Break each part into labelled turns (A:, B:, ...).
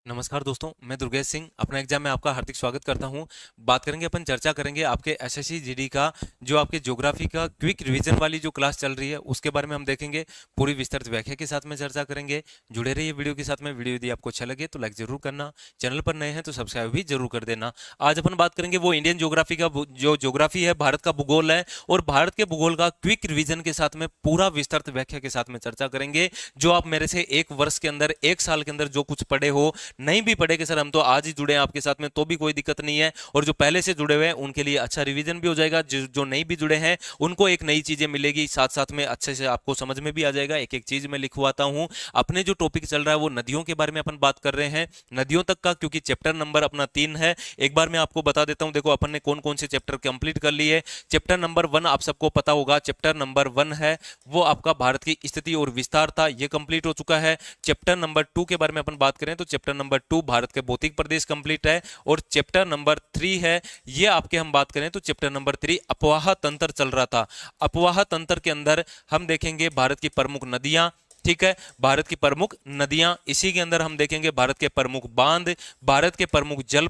A: नमस्कार दोस्तों, मैं दुर्गेश सिंह अपना एग्जाम में आपका हार्दिक स्वागत करता हूं। बात करेंगे, अपन चर्चा करेंगे आपके एसएससी जीडी का, जो आपके ज्योग्राफी का क्विक रिवीजन वाली जो क्लास चल रही है उसके बारे में हम देखेंगे। पूरी विस्तृत व्याख्या के साथ में चर्चा करेंगे। जुड़े रहिए वीडियो के साथ में। वीडियो यदि आपको अच्छा लगे तो लाइक जरूर करना, चैनल पर नए हैं तो सब्सक्राइब भी जरूर कर देना। आज अपन बात करेंगे वो इंडियन ज्योग्राफी का, जो ज्योग्राफी है, भारत का भूगोल है, और भारत के भूगोल का क्विक रिवीजन के साथ में पूरा विस्तृत व्याख्या के साथ में चर्चा करेंगे। जो आप मेरे से एक वर्ष के अंदर, एक साल के अंदर जो कुछ पढ़े हो, नहीं भी पढ़े कि सर हम तो आज ही जुड़े हैं आपके साथ में, तो भी कोई दिक्कत नहीं है। और जो पहले से जुड़े हुए हैं उनके लिए अच्छा रिवीजन भी हो जाएगा। जो नहीं भी जुड़े हैं उनको एक नई चीजें मिलेगी, साथ साथ में अच्छे से आपको समझ में भी आ जाएगा। एक एक चीज मैं लिखवाता हूं। अपने जो टॉपिक चल रहा है वो नदियों के बारे में अपन बात कर रहे हैं, नदियों तक का, क्योंकि चैप्टर नंबर अपना 3 है। एक बार मैं आपको बता देता हूं। देखो, अपन ने कौन कौन से चैप्टर कंप्लीट कर लिए। चैप्टर नंबर 1 आप सबको पता होगा, चैप्टर नंबर 1 है वो आपका भारत की स्थिति और विस्तार था, ये कंप्लीट हो चुका है। चैप्टर नंबर 2 के बारे में अपन बात करें तो चैप्टर नंबर 2 भारत के भौतिक प्रदेश कंप्लीट है। और चैप्टर नंबर 3 है, ये आपके हम बात करें तो चैप्टर नंबर 3 अपवाह तंत्र चल रहा था। अपवाह तंत्र के अंदर हम देखेंगे भारत की प्रमुख नदियां, ठीक है, भारत की प्रमुख नदियां। इसी के अंदर हम देखेंगे भारत के प्रमुख बांध, भारत के प्रमुख जल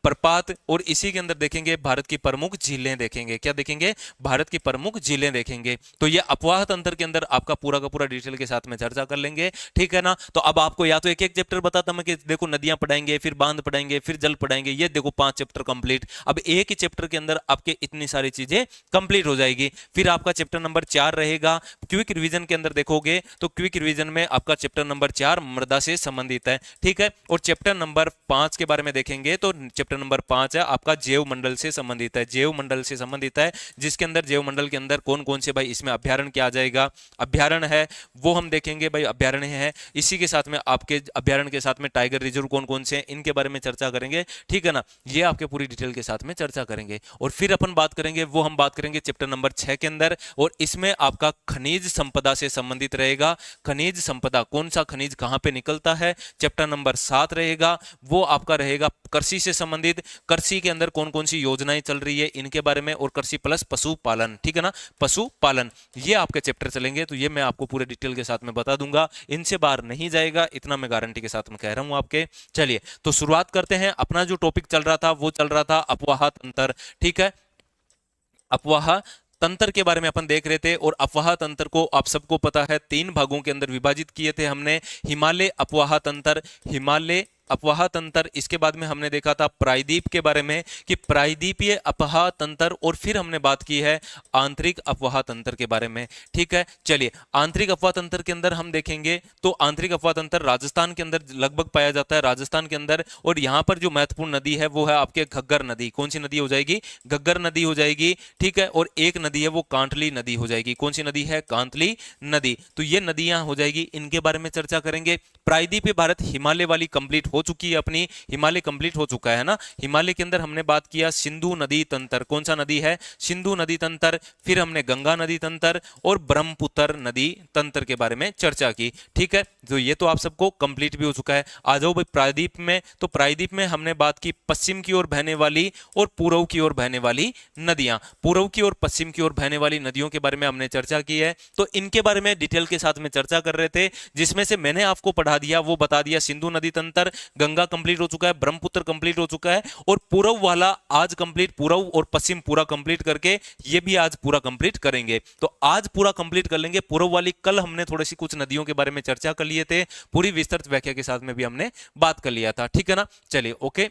A: प्रपात, और इसी के अंदर देखेंगे भारत की प्रमुख झीलें देखेंगे। क्या देखेंगे? भारत की प्रमुख झीलें देखेंगे। तो ये अपवाह तंत्र के अंदर आपका पूरा का पूरा डिटेल के साथ में चर्चा कर लेंगे, ठीक है ना। तो अब आपको या तो एक एक चैप्टर बताता मैं कि देखो नदियां पढ़ाएंगे, फिर बांध पढ़ाएंगे, फिर जल पढ़ाएंगे, ये देखो 5 चैप्टर कंप्लीट। अब एक ही चैप्टर के अंदर आपके इतनी सारी चीजें कंप्लीट हो जाएगी। फिर आपका चैप्टर नंबर 4 रहेगा। क्विक रिवीजन के अंदर देखोगे तो क्विक रिवीजन में आपका चैप्टर नंबर 4 मृदा से संबंधित है, ठीक है। और चैप्टर नंबर 5 के बारे में देखेंगे तो चैप्टर नंबर 5 है आपका जैव मंडल से संबंधित है। जैव मंडल से संबंधित है, जिसके अंदर जैव मंडल के अंदर कौन कौन से भाई इसमें अभ्यारण्य क्या आ जाएगा, अभ्यारण्य है वो हम देखेंगे भाई, अभ्यारण्य है। इसी के साथ में आपके अभ्यारण्य के साथ में टाइगर रिजर्व कौन कौन से हैं, इनके बारे में चर्चा करेंगे, ठीक है ना। ये आपके पूरी डिटेल के साथ में चर्चा करेंगे। और फिर अपन बात करेंगे, वो हम बात करेंगे चैप्टर नंबर 6 के अंदर, और इसमें आपका खनिज संपदा से संबंधित रहेगा। खनिज संपदा, कौन सा खनिज कहां पे निकलता है। चैप्टर नंबर 7 रहेगा, वो आपका रहेगा कृषि से संबंधित। कृषि के अंदर कौन कौन सी योजनाएं चल रही है इनके बारे में, और कृषि प्लस पशुपालन, ठीक है ना, पशुपालन, ये आपके चैप्टर चलेंगे। तो ये मैं आपको पूरे डिटेल के साथ में बता दूंगा, इनसे बाहर नहीं जाएगा, इतना मैं गारंटी के साथ में कह रहा हूं आपके। चलिए तो शुरुआत करते हैं। अपना जो टॉपिक चल रहा था वो चल रहा था अपवाह तंत्र, ठीक है। अपवाह तंत्र के बारे में अपन देख रहे थे, और अपवाह तंत्र को आप सबको पता है 3 भागों के अंदर विभाजित किए थे हमने। हिमालय अपवाह तंत्र, हिमालय अपवाह तंत्र, इसके बाद में हमने देखा था प्रायद्वीप के बारे में कि प्रायद्वीपीय अपवाह तंत्र, और फिर हमने बात की है आंतरिक अपवाह तंत्र के बारे में, ठीक है। चलिए, आंतरिक अपवाह तंत्र के अंदर हम देखेंगे तो आंतरिक अपवाह तंत्र राजस्थान के अंदर लगभग पाया जाता है, राजस्थान के अंदर। और यहां पर जो महत्वपूर्ण नदी है वो है आपके घग्गर नदी। कौन सी नदी हो जाएगी? घग्गर नदी हो जाएगी, ठीक है। और एक नदी है वो कांटली नदी हो जाएगी। कौन सी नदी है? कांतली नदी। तो ये नदियां हो जाएगी, इनके बारे में चर्चा करेंगे। प्रायद्वीपीय भारत, हिमालय वाली कंप्लीट हो चुकी है अपनी, हिमालय कंप्लीट हो चुका है ना। हिमालय के अंदर हमने बात किया सिंधु नदी तंत्र। कौन सा नदी है? सिंधु नदी तंत्र। फिर हमने गंगा नदी तंत्र और ब्रह्मपुत्र नदी तंत्र के बारे में चर्चा की, ठीक है। तो ये तो आप सबको कंप्लीट भी हो चुका है। आ जाओ भाई प्रायद्वीप में। तो प्रायद्वीप में हमने बात की पश्चिम की ओर बहने वाली और पूर्व की ओर बहने वाली नदियां। पूर्व की ओर पश्चिम की ओर बहने वाली नदियों के बारे में हमने चर्चा की है। तो इनके बारे में डिटेल के साथ में चर्चा कर रहे थे, जिसमें से मैंने आपको पढ़ा दिया वो बता दिया। सिंधु नदी तंत्र, गंगा कंप्लीट हो चुका है, ब्रह्मपुत्र कंप्लीट हो चुका है, और पूर्व वाला आज कंप्लीट, पूर्व और पश्चिम पूरा कंप्लीट करके ये भी आज पूरा कंप्लीट करेंगे। तो आज पूरा कंप्लीट कर लेंगे पूर्व वाली। कल हमने थोड़ी सी कुछ नदियों के बारे में चर्चा कर लिए थे, पूरी विस्तृत व्याख्या के साथ में भी हमने बात कर लिया था, ठीक है ना। चलिए ओके,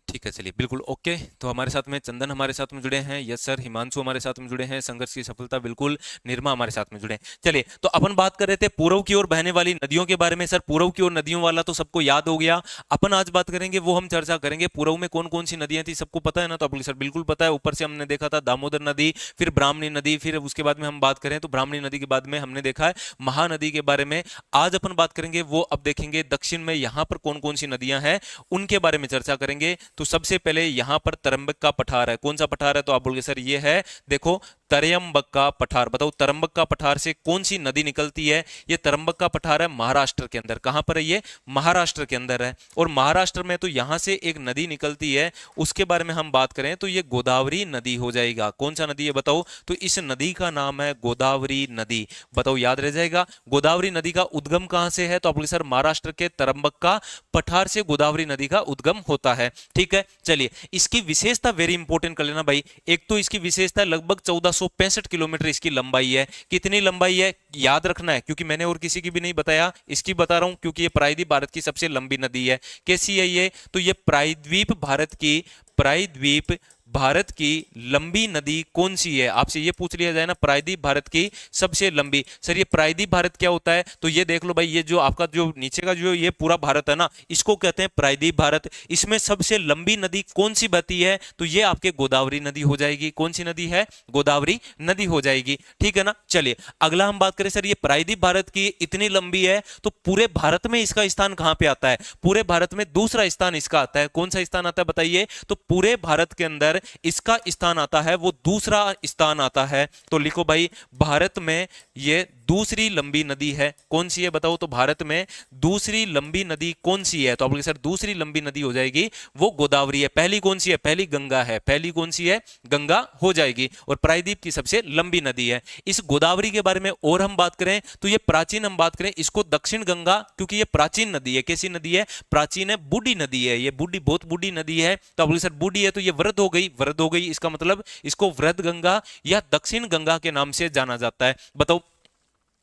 A: ठीक है, चलिए बिल्कुल ओके। तो हमारे साथ में चंदन हमारे साथ में जुड़े हैं, यस सर। हिमांशु हमारे साथ में जुड़े हैं, संघर्ष की सफलता बिल्कुल। निर्मा हमारे साथ में जुड़े हैं। चलिए, तो अपन बात कर रहे थे पूर्व की ओर बहने वाली नदियों के बारे में। सर पूर्व की ओर नदियों वाला तो सबको याद हो गया। अपन आज बात करेंगे, वो हम चर्चा करेंगे पूर्व में कौन कौन सी नदियां थी, सबको पता है ना। तो अब सर बिल्कुल पता है। ऊपर से हमने देखा था दामोदर नदी, फिर ब्राह्मणी नदी, फिर उसके बाद में हम बात करें तो ब्राह्मणी नदी के बाद में हमने देखा है महानदी के बारे में। आज अपन बात करेंगे, वो अब देखेंगे दक्षिण में यहां पर कौन कौन सी नदियां हैं उनके बारे में चर्चा करेंगे। तो सबसे पहले यहां पर तरंबक का पठार है। कौन सा पठार है? तो आप बोलोगे सर ये है, देखो तरयम्बक्का पठार। बताओ तरम्बक्का पठार से कौन सी नदी निकलती है? ये तरम्बक्का पठार है महाराष्ट्र के अंदर। कहां पर है ये? महाराष्ट्र के अंदर है। और महाराष्ट्र में तो यहां से एक नदी निकलती है, उसके बारे में हम बात करें तो ये गोदावरी नदी हो जाएगा। कौन सा नदी है बताओ? तो इस नदी का नाम है गोदावरी नदी। बताओ याद रह जाएगा। गोदावरी नदी का उद्गम कहां से है? तो आप सर महाराष्ट्र के तरम्बक्का पठार से गोदावरी नदी का उद्गम होता है। ठीक है, चलिए इसकी विशेषता वेरी इंपॉर्टेंट कर लेना भाई। एक तो इसकी विशेषता लगभग 1465 किलोमीटर इसकी लंबाई है। कितनी लंबाई है याद रखना है, क्योंकि मैंने और किसी की भी नहीं बताया, इसकी बता रहा हूं, क्योंकि ये प्रायद्वीप भारत की सबसे लंबी नदी है। कैसी है ये? तो ये प्रायद्वीप भारत की लंबी नदी कौन सी है? आपसे ये पूछ लिया जाए ना, प्रायद्वीप भारत की सबसे लंबी। सर ये प्रायद्वीप भारत क्या होता है? तो ये देख लो भाई, ये जो आपका जो नीचे का जो ये पूरा भारत है ना, इसको कहते हैं प्रायद्वीप भारत। इसमें सबसे लंबी नदी कौन सी बहती है? तो ये आपके गोदावरी नदी हो जाएगी। कौन सी नदी है? गोदावरी नदी हो जाएगी। ठीक है ना। चलिए अगला हम बात करें, सर ये प्रायद्वीप भारत की इतनी लंबी है तो पूरे भारत में इसका स्थान कहां पे आता है? पूरे भारत में दूसरा स्थान इसका आता है। कौन सा स्थान आता है बताइए? तो पूरे भारत के अंदर इसका स्थान आता है, वो दूसरा स्थान आता है। तो लिखो भाई, भारत में ये दूसरी लंबी नदी है। कौन सी है बताओ? तो भारत में दूसरी लंबी नदी कौन सी है? तो आप बोलिए सर दूसरी लंबी नदी हो जाएगी वो गोदावरी है। पहली कौन सी है? पहली गंगा है। पहली कौन सी है? गंगा हो जाएगी। और प्रायद्वीप की सबसे लंबी नदी है। इस गोदावरी के बारे में और हम बात करें तो ये प्राचीन, हम बात करें इसको दक्षिण गंगा, क्योंकि ये प्राचीन नदी है। कैसी नदी है? प्राचीन है, बूढ़ी नदी है। ये बूढ़ी, बहुत बूढ़ी नदी है। तो आप बोलिए सर बूढ़ी है तो ये वृद्ध हो गई। वृद्ध हो गई इसका मतलब इसको वृद्ध गंगा या दक्षिण गंगा के नाम से जाना जाता है। बताओ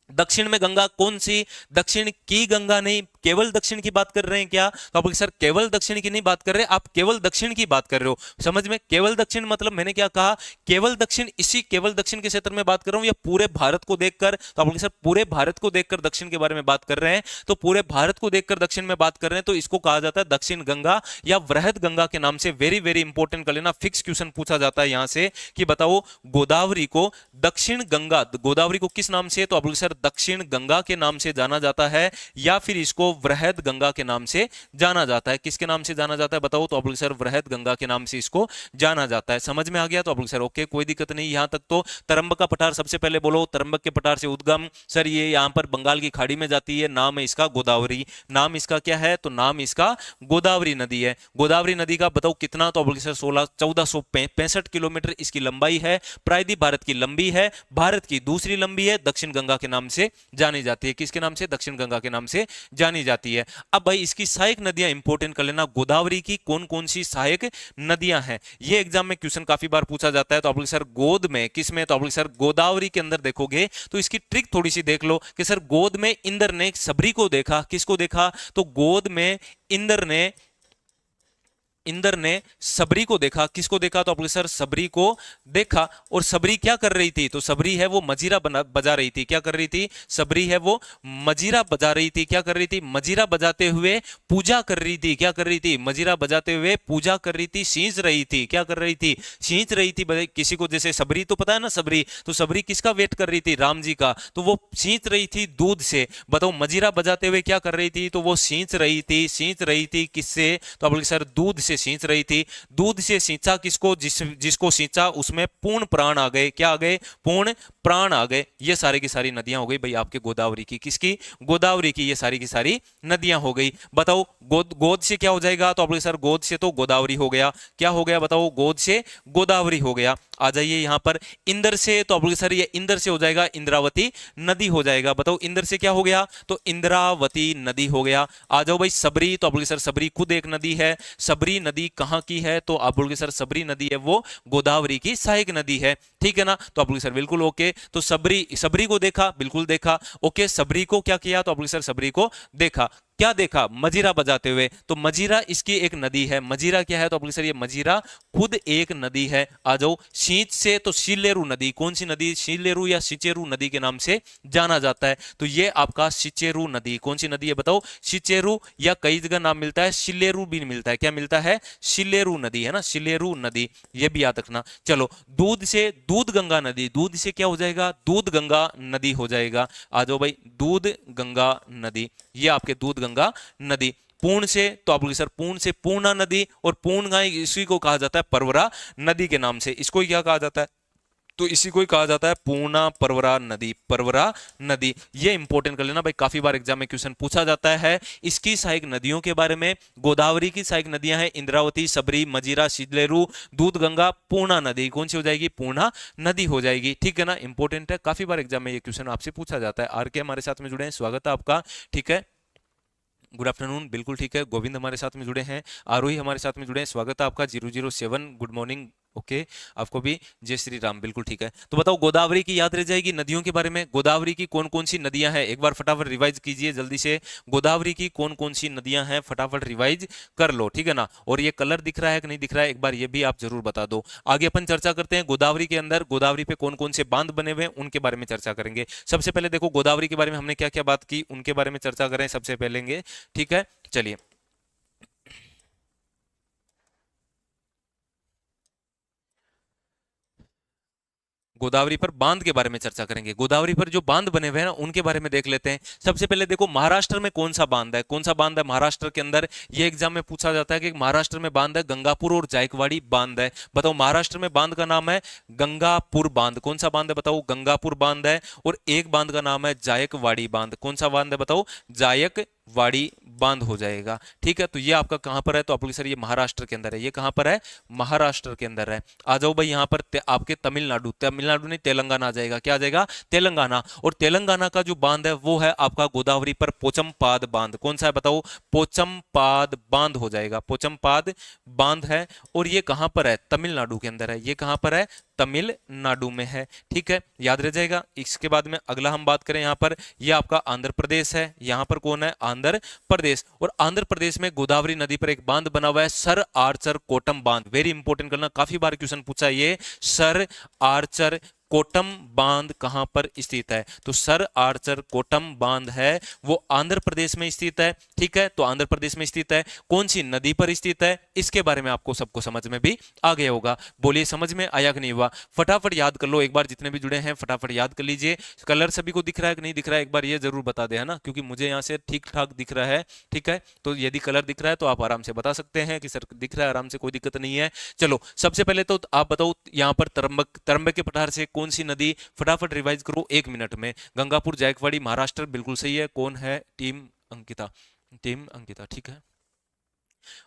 A: दक्षिण में गंगा कौन सी? दक्षिण की गंगा नहीं, केवल दक्षिण की बात कर रहे हैं क्या? तो आप सर केवल दक्षिण की नहीं बात कर रहे, आप केवल दक्षिण की बात कर रहे हो। समझ में? केवल दक्षिण मतलब मैंने क्या कहा? केवल दक्षिण, इसी केवल दक्षिण के क्षेत्र में बात कर रहा हूं या पूरे भारत को देखकर? तो आप सर पूरे भारत को देखकर दक्षिण के बारे में बात कर रहे हैं। तो पूरे भारत को देखकर दक्षिण में बात कर रहे हैं, तो इसको कहा जाता है दक्षिण गंगा या वृहद गंगा के नाम से। वेरी वेरी इंपॉर्टेंट कर लेना, फिक्स क्वेश्चन पूछा जाता है यहां से कि बताओ गोदावरी को दक्षिण गंगा, गोदावरी को किस नाम से? तो आप सर दक्षिण गंगा के नाम से जाना जाता है या फिर इसको वृहद गंगा के नाम से जाना जाता है। किसके नाम से जाना जाता है बताओ? तो आप सर वृहद गंगा के नाम से इसको जाना जाता है। समझ में आ गया? तो आप सर ओके, कोई दिक्कत नहीं। यहां तक तो तरम्बक्का पठार सबसे पहले बोलो, तरम्बक के पठार से उद्गम। सर ये यहां पर बंगाल की खाड़ी में जाती है, नाम है इसका गोदावरी। नाम इसका क्या है? तो नाम इसका गोदावरी नदी है। गोदावरी नदी का बताओ कितना? तो आप सर 1465 किलोमीटर इसकी लंबाई है। प्रायद्वीप भारत की लंबी है, भारत की दूसरी लंबी है, दक्षिण गंगा के नाम से जानी जाती है। किसके नाम से? दक्षिण गंगा के नाम से जानी जाती है। अब भाई इसकी सहायक नदियां इंपॉर्टेंट कर लेना। गोदावरी की कौन कौन सी सहायक नदियां हैं? ये एग्जाम में क्वेश्चन काफी बार पूछा जाता है। तो आप सर गोद में किस में? तो आप सर गोदावरी के अंदर देखोगे तो इसकी ट्रिक थोड़ी सी देख लो कि सर गोद में इंद्र ने सबरी को देखा। किसको देखा? तो गोद में इंद्र ने सबरी को देखा। किसको देखा? तो आप सर सबरी को देखा। और सबरी क्या कर रही थी? तो सबरी है वो मजीरा बजा रही थी। क्या कर रही थी? सबरी है वो मजीरा बजा रही थी। क्या कर रही थी? मजीरा बजाते हुए पूजा कर रही थी। क्या कर रही थी? मजीरा बजाते हुए पूजा कर रही थी, सींच रही थी। क्या कर रही थी? सींच रही थी। किसी को जैसे सबरी तो पता है ना, सबरी तो सबरी किसका वेट कर रही थी? राम जी का। तो वो सींच रही थी दूध से। बताओ मजीरा बजाते हुए क्या कर रही थी? तो वो सींच रही थी। सींच रही थी किससे? तो आप सर दूध से सींच रही थी। दूध से सींचा किसको? जिसको सींचा उसमें पूर्ण प्राण आ गए। क्या आ गए? पूर्ण प्राण आ गए। ये सारी की सारी नदियां हो गई भाई आपके गोदावरी की। किसकी? गोदावरी की। ये सारी की सारी नदियां हो गई। बताओ गोद से क्या हो जाएगा? तो आप सर गोद से तो गोदावरी हो गया। क्या हो गया बताओ? गोद से गोदावरी हो गया। आ जाइए यहां पर इंद्र से। तो आप सर ये इंद्र से हो जाएगा इंद्रावती नदी हो जाएगा। बताओ इंद्र से क्या हो गया? तो इंद्रावती नदी हो गया। आ जाओ भाई सबरी। तो आप सर सबरी खुद एक नदी है। सबरी नदी कहां की है? तो आप बोलोगे सर सबरी नदी है वो गोदावरी की सहायक नदी है। ठीक है ना। तो आप बोलोगे सर बिल्कुल ओके। तो सबरी को देखा, बिल्कुल देखा। ओके, सबरी को क्या किया? तो आप बोलोगे सर सबरी को देखा। क्या देखा? मजीरा बजाते हुए। तो मजीरा इसकी एक नदी है। मजीरा क्या है? तो आप सर ये मजीरा खुद एक नदी है। आ जाओ सींच से तो सिलेरू नदी। कौन सी नदी? सिलेरू या सिचेरू नदी के नाम से जाना जाता है। तो ये आपका सिचेरू नदी। कौन सी नदी है बताओ? सिचेरू, या कई जगह नाम मिलता है सिलेरू भी मिलता है। क्या मिलता है? सिलेरू नदी है ना, सिलेरू नदी, ये भी याद रखना। चलो दूध से दूध गंगा नदी। दूध से क्या हो जाएगा? दूध गंगा नदी हो जाएगा। आ जाओ भाई दूध गंगा नदी, ये आपके दूध गंगा नदी। पूर्ण से तो आप बोलिए सर पूर्ण से पूर्णा नदी। और पूर्ण इसी को कहा जाता है परवरा नदी के नाम से। इसको क्या कहा जाता है? तो इसी को ही कहा जाता है पूर्णा परवरा नदी। परवरा नदी, ये इंपॉर्टेंट कर लेना भाई, काफी बार एग्जाम में क्वेश्चन पूछा जाता है। इसकी सहायक नदियों के बारे में, गोदावरी की सहायक नदियां हैं इंद्रावती, सबरी, मजीरा, शिलेरू, दूध गंगा, पूर्णा नदी। कौन सी हो जाएगी? पूर्णा नदी हो जाएगी, ठीक है ना, इंपॉर्टेंट है, काफी बार एग्जाम में ये क्वेश्चन आपसे पूछा जाता है। आर के हमारे साथ में जुड़े हैं, स्वागत है आपका, ठीक है, गुड आफ्टरनून, बिल्कुल ठीक है। गोविंद हमारे साथ में जुड़े हैं, आरोही हमारे साथ में जुड़े हैं, स्वागत है आपका। 007 गुड मॉर्निंग, ओके, आपको भी जय श्री राम, बिल्कुल ठीक है। तो बताओ, गोदावरी की याद रह जाएगी नदियों के बारे में। गोदावरी की कौन कौन सी नदियां हैं, एक बार फटाफट रिवाइज कीजिए जल्दी से। गोदावरी की कौन कौन सी नदियां हैं, फटाफट रिवाइज कर लो, ठीक है ना। और ये कलर दिख रहा है कि नहीं दिख रहा है, एक बार ये भी आप जरूर बता दो। आगे अपन चर्चा करते हैं गोदावरी के अंदर, गोदावरी पे कौन कौन से बांध बने हुए हैं उनके बारे में चर्चा करेंगे। सबसे पहले देखो गोदावरी के बारे में हमने क्या क्या बात की, उनके बारे में चर्चा करें सबसे पहले, ठीक है, चलिए। गोदावरी पर बांध के बारे में चर्चा करेंगे। गोदावरी पर जो बांध बने हुए हैं ना, उनके बारे में देख लेते हैं। सबसे पहले देखो, महाराष्ट्र में कौन सा बांध है, कौन सा बांध है महाराष्ट्र के अंदर, ये एग्जाम में पूछा जाता है कि महाराष्ट्र में बांध है गंगापुर और जायकवाड़ी बांध है। बताओ, महाराष्ट्र में बांध का नाम है गंगापुर बांध। कौन सा बांध है बताओ? गंगापुर बांध है। और एक बांध का नाम है जायकवाड़ी बांध। कौन सा बांध है बताओ? जायकवाड़ी बांध हो जाएगा, ठीक है। तो ये आपका कहां पर है? तो आप सर ये महाराष्ट्र के अंदर है। ये कहां पर है? महाराष्ट्र के अंदर है। आ जाओ भाई यहां पर आपके तमिलनाडु, तमिलनाडु नहीं तेलंगाना आ जाएगा। क्या आ जाएगा? तेलंगाना। और तेलंगाना का जो बांध है वो है आपका गोदावरी पर पोचमपाद बांध। कौन सा है बताओ? पोचमपाद बांध हो जाएगा, पोचमपाद बांध है। और ये कहां पर है? तमिलनाडु के अंदर है। ये कहां पर है? तमिलनाडु में है, ठीक है, याद रह जाएगा। इसके बाद में अगला हम बात करें यहां पर, ये आपका आंध्र प्रदेश है। यहां पर कौन है? आंध्र प्रदेश। और आंध्र प्रदेश में गोदावरी नदी पर एक बांध बना हुआ है, सर आर्चर कोटम बांध। वेरी इंपॉर्टेंट करना, काफी बार क्वेश्चन पूछा है ये। सर आर्चर कोटम बांध कहां पर स्थित है? तो सर आर्चर कोटम बांध है वो आंध्र प्रदेश में स्थित है, ठीक है। तो आंध्र प्रदेश में स्थित है, कौन सी नदी पर स्थित है, इसके बारे में आपको सबको समझ में भी आ गया होगा। बोलिए समझ में आया कि नहीं हुआ? फटाफट याद कर लो एक बार, जितने भी जुड़े हैं फटाफट याद कर लीजिए। कलर सभी को दिख रहा है कि नहीं दिख रहा है, एक बार ये जरूर बता दे, है ना, क्योंकि मुझे यहाँ से ठीक ठाक दिख रहा है, ठीक है। तो यदि कलर दिख रहा है तो आप आराम से बता सकते हैं कि सर दिख रहा है, आराम से, कोई दिक्कत नहीं है। चलो सबसे पहले तो आप बताओ, यहाँ पर तरंबक के पठार से कौन सी नदी, फटाफट रिवाइज करो 1 मिनट में। गंगापुर, जायकवाड़ी, महाराष्ट्र, बिल्कुल सही है। कौन है? टीम अंकिता, टीम अंकिता, ठीक है,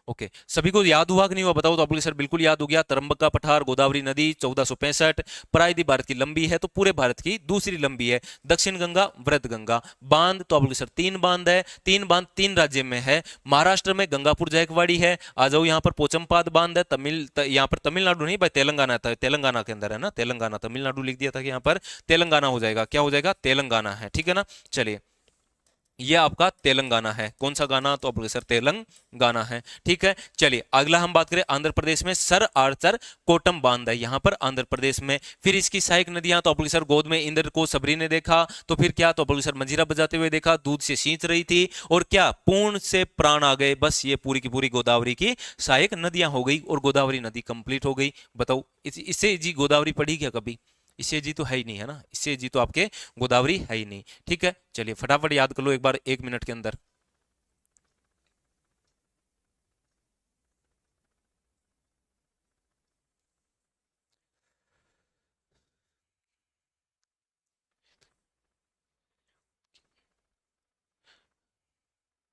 A: ओके। सभी को याद हुआ कि नहीं हुआ बताओ? तो आप सर बिल्कुल याद हो गया। तरंबका पठार, गोदावरी नदी 1465, प्रायद्वीप भारत की लंबी है, तो पूरे भारत की दूसरी लंबी है। दक्षिण गंगा, वृद्ध गंगा। बांध तो आप सर 3 बांध है, 3 बांध 3 राज्य में है। महाराष्ट्र में गंगापुर, जायकवाड़ी है। आ जाओ यहाँ पर पोचमपाद बांध है। यहाँ पर तमिलनाडु नहीं भाई, तेलंगाना था, तेलंगाना के अंदर है ना, तेलंगाना, तमिलनाडु लिख दिया था कि यहाँ पर तेलंगाना हो जाएगा। क्या हो जाएगा? तेलंगाना है, ठीक है ना। चलिए, ये आपका तेलंगाना है। कौन सा गाना? तो आप सर तेलंगाना है, ठीक है। चलिए अगला हम बात करें, आंध्र प्रदेश में सर आर्चर कोटम बांध है यहाँ पर आंध्र प्रदेश में। फिर इसकी सहायक नदियां, तो आप सर गोद में इंद्र को सबरी ने देखा, तो फिर क्या? तो आप सर मंजीरा बजाते हुए देखा, दूध से सींच रही थी, और क्या? पूर्ण से प्राण आ गए। बस ये पूरी की पूरी गोदावरी की सहायक नदियां हो गई और गोदावरी नदी कंप्लीट हो गई। बताओ, इससे जी गोदावरी पढ़ी क्या कभी? इससे जी तो है ही नहीं, है ना, इससे जी तो आपके गोदावरी है ही नहीं, ठीक है। चलिए फटाफट याद कर लो एक बार 1 मिनट के अंदर।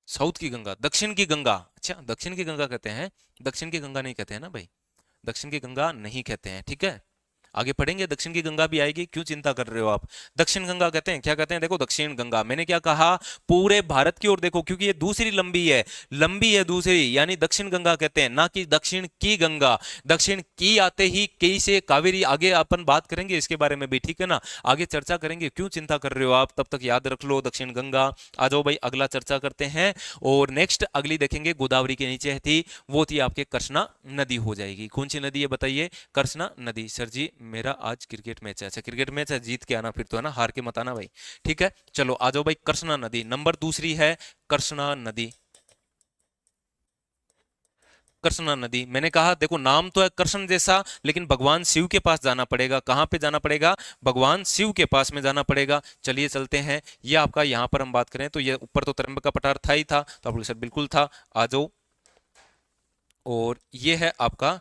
A: साउथ की गंगा, दक्षिण की गंगा, अच्छा दक्षिण की गंगा कहते हैं, दक्षिण की गंगा नहीं कहते हैं ना भाई, दक्षिण की गंगा नहीं कहते हैं, ठीक है। आगे पढ़ेंगे, दक्षिण की गंगा भी आएगी, क्यों चिंता कर रहे हो आप। दक्षिण गंगा कहते हैं, क्या कहते हैं? देखो दक्षिण गंगा, मैंने क्या कहा? पूरे भारत की ओर देखो, क्योंकि ये दूसरी लंबी है, लंबी है दूसरी, यानी दक्षिण गंगा कहते हैं, ना कि दक्षिण की गंगा। दक्षिण की आते ही कई से कावेरी, आगे अपन बात करेंगे इसके बारे में भी, ठीक है ना, आगे चर्चा करेंगे, क्यों चिंता कर रहे हो आप, तब तक याद रख लो दक्षिण गंगा। आ जाओ भाई अगला चर्चा करते हैं। और नेक्स्ट अगली देखेंगे, गोदावरी के नीचे थी, वो थी आपके कृष्णा नदी हो जाएगी। कौन सी नदी है बताइए? कृष्णा नदी। सर जी मेरा आज क्रिकेट मैच है। अच्छा क्रिकेट मैच है, जीत के आना फिर तो, है ना, हार के मत आना भाई, ठीक है। चलो आ जाओ भाई, कृष्णा नदी नंबर दूसरी है, कृष्णा नदी। कृष्णा नदी, मैंने कहा देखो नाम तो है कृष्ण जैसा, लेकिन भगवान शिव के पास जाना पड़ेगा। कहां पे जाना पड़ेगा? भगवान शिव के पास में जाना पड़ेगा। चलिए चलते हैं। ये आपका यहां पर हम बात करें तो ये ऊपर तो त्र्यंबक का पठार था ही था, तो आप लोग सर बिल्कुल था, आ जाओ। और ये है आपका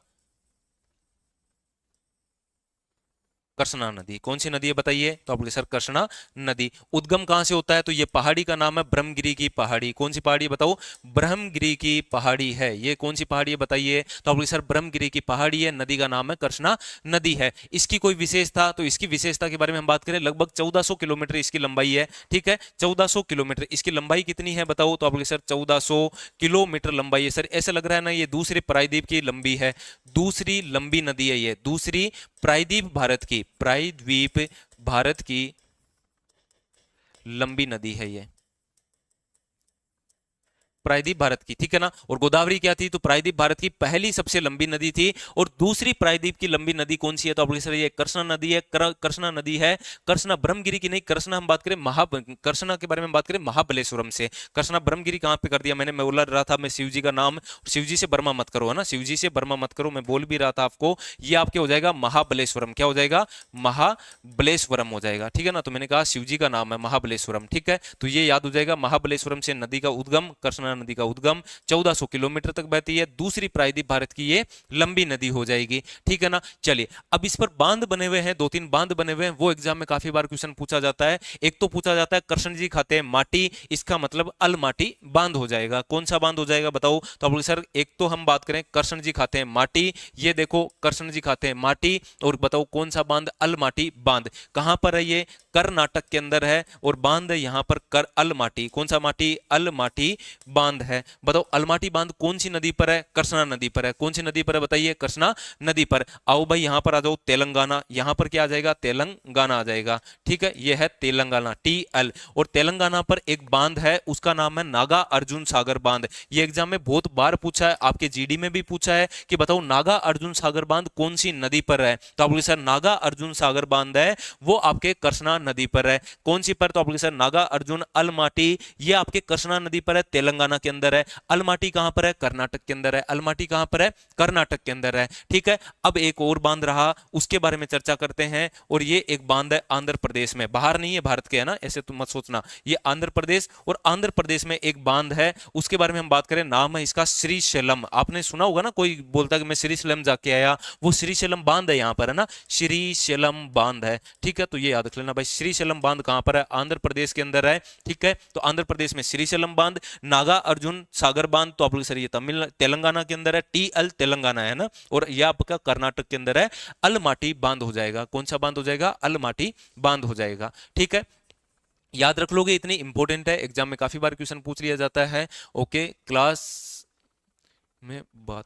A: कृष्णा नदी। कौन सी नदी है बताइए? तो आप बोले सर कृष्णा नदी। उद्गम कहां से होता है? तो ये पहाड़ी का नाम है ब्रह्मगिरी की पहाड़ी। कौन सी पहाड़ी बताओ? ब्रह्मगिरी की पहाड़ी है। ये कौन सी पहाड़ी है बताइए? तो आप बोले सर ब्रह्मगिरी की पहाड़ी है, नदी का नाम है कृष्णा नदी है। इसकी कोई विशेषता? तो इसकी विशेषता के बारे में हम बात करें, लगभग 1400 किलोमीटर इसकी लंबाई है। ठीक है, 1400 किलोमीटर। इसकी लंबाई कितनी है बताओ? तो आप बोले सर 1400 किलोमीटर लंबाई है। सर ऐसा लग रहा है ना ये दूसरे प्रायद्वीप की लंबी है, दूसरी लंबी नदी है ये, दूसरी प्रायद्वीप भारत की, प्रायद्वीप भारत की लंबी नदी है ये, प्रायद्वीप भारत की। ठीक है ना। और गोदावरी क्या थी? तो प्रायद्वीप भारत की पहली सबसे लंबी नदी थी। और दूसरी प्रायद्वीप की लंबी नदी कौन सी है? तो आप सर ये कृष्णा नदी है। कृष्णा नदी है। कृष्णा ब्रह्मगिरी की नहीं, कृष्णा हम बात करें कृष्णा के बारे में बात करें महाबलेश्वरम से। कृष्णा ब्रह्मगिरी कहां पे कर दिया मैंने? मैं बोल रहा था मैं शिव जी का नाम, शिव जी से बर्मा मत करो, है ना, शिव जी से बर्मा मत करो, मैं बोल भी रहा था आपको। ये आपके हो जाएगा महाबलेश्वरम। क्या हो जाएगा? महाबलेश्वरम हो जाएगा। ठीक है ना। तो मैंने कहा शिव जी का नाम है महाबलेश्वरम। ठीक है, तो ये याद हो जाएगा। महाबलेश्वरम से नदी का उद्गम, कृष्णा नदी का उद्गम 1400 किलोमीटर तक बहती है, दूसरी प्रायद्वीप भारत की ये लंबी नदी हो जाएगी। ठीक है ना। चलिए, अब इस पर बांध बने हुए हैं, दो तीन बांध बने हुए हैं, वो एग्जाम में काफी बार क्वेश्चन पूछा जाता है। एक तो पूछा जाता है कृष्ण जी खाते हैं माटी, इसका मतलब अलमाटी बांध हो जाएगा। कौन सा बांध हो जाएगा बताओ? तो आप सर एक तो हम बात करें कृष्ण जी खाते हैं माटी, ये देखो कृष्ण जी खाते हैं माटी, और बताओ कौन सा बांध? अलमाटी बांध। कहां पर है ये? कर्नाटक के अंदर है, और बांध है यहां पर कर अलमाटी। कौन सा माटी? अलमाटी बांध है। बताओ अलमाटी बांध कौन सी नदी पर है? कृष्णा नदी पर है। कौन सी नदी पर है बताइए? कृष्णा नदी पर। आओ भाई यहां पर आ जाओ, तेलंगाना। यहां पर क्या आ जाएगा? तेलंगाना आ जाएगा। ठीक है, यह है तेलंगाना, टीएल। और तेलंगाना पर एक बांध है, उसका नाम है नागा अर्जुन सागर बांध। ये एग्जाम में बहुत बार पूछा है, आपके जीडी में भी पूछा है कि बताओ नागा अर्जुन सागर बांध कौन सी नदी पर है? तो आप बोले सर नागा अर्जुन सागर बांध है वो आपके कृष्णा नदी पर है। कौन सी पर? तो आप बोले सर नागा अर्जुन अलमाटी, ये आपके कृष्णा नदी पर है, तेलंगाना के अंदर है। अलमाटी कहां पर है? कर्नाटक के अंदर है। अलमाटी कहां पर है? कर्नाटक के अंदर है। ठीक है, अब एक और बांध रहा, उसके बारे में चर्चा करते हैं। और ये एक बांध है आंध्र प्रदेश में, बाहर नहीं है भारत के, है ना, ऐसे तुम मत सोचना, ये आंध्र प्रदेश, और आंध्र प्रदेश में एक बांध है, उसके बारे में हम बात करें, नाम है इसका श्रीशैलम। आपने सुना होगा ना, कोई बोलता है कि मैं श्रीशैलम जाके आया, वो श्रीशैलम बांध है यहां पर, है ना, श्रीशैलम बांध है। ठीक है, तो ये याद रख लेना भाई, श्रीशैलम बांध कहां पर है? आंध्र प्रदेश के अंदर है। ठीक है, तो आंध्र प्रदेश में श्रीशैलम बांध। नागा अर्जुन सागर बांध तो आप लोग सर ये तेलंगाना के अंदर है, टीएल तेलंगाना है ना, और ये आपका कर्नाटक के अंदर है, अलमाटी बांध हो जाएगा। कौन सा बांध हो जाएगा? अलमाटी बांध हो जाएगा। ठीक है, याद रख लोगे, इतनी इंपॉर्टेंट है, एग्जाम में काफी बार क्वेश्चन पूछ लिया जाता है। ओके, क्लास में बात,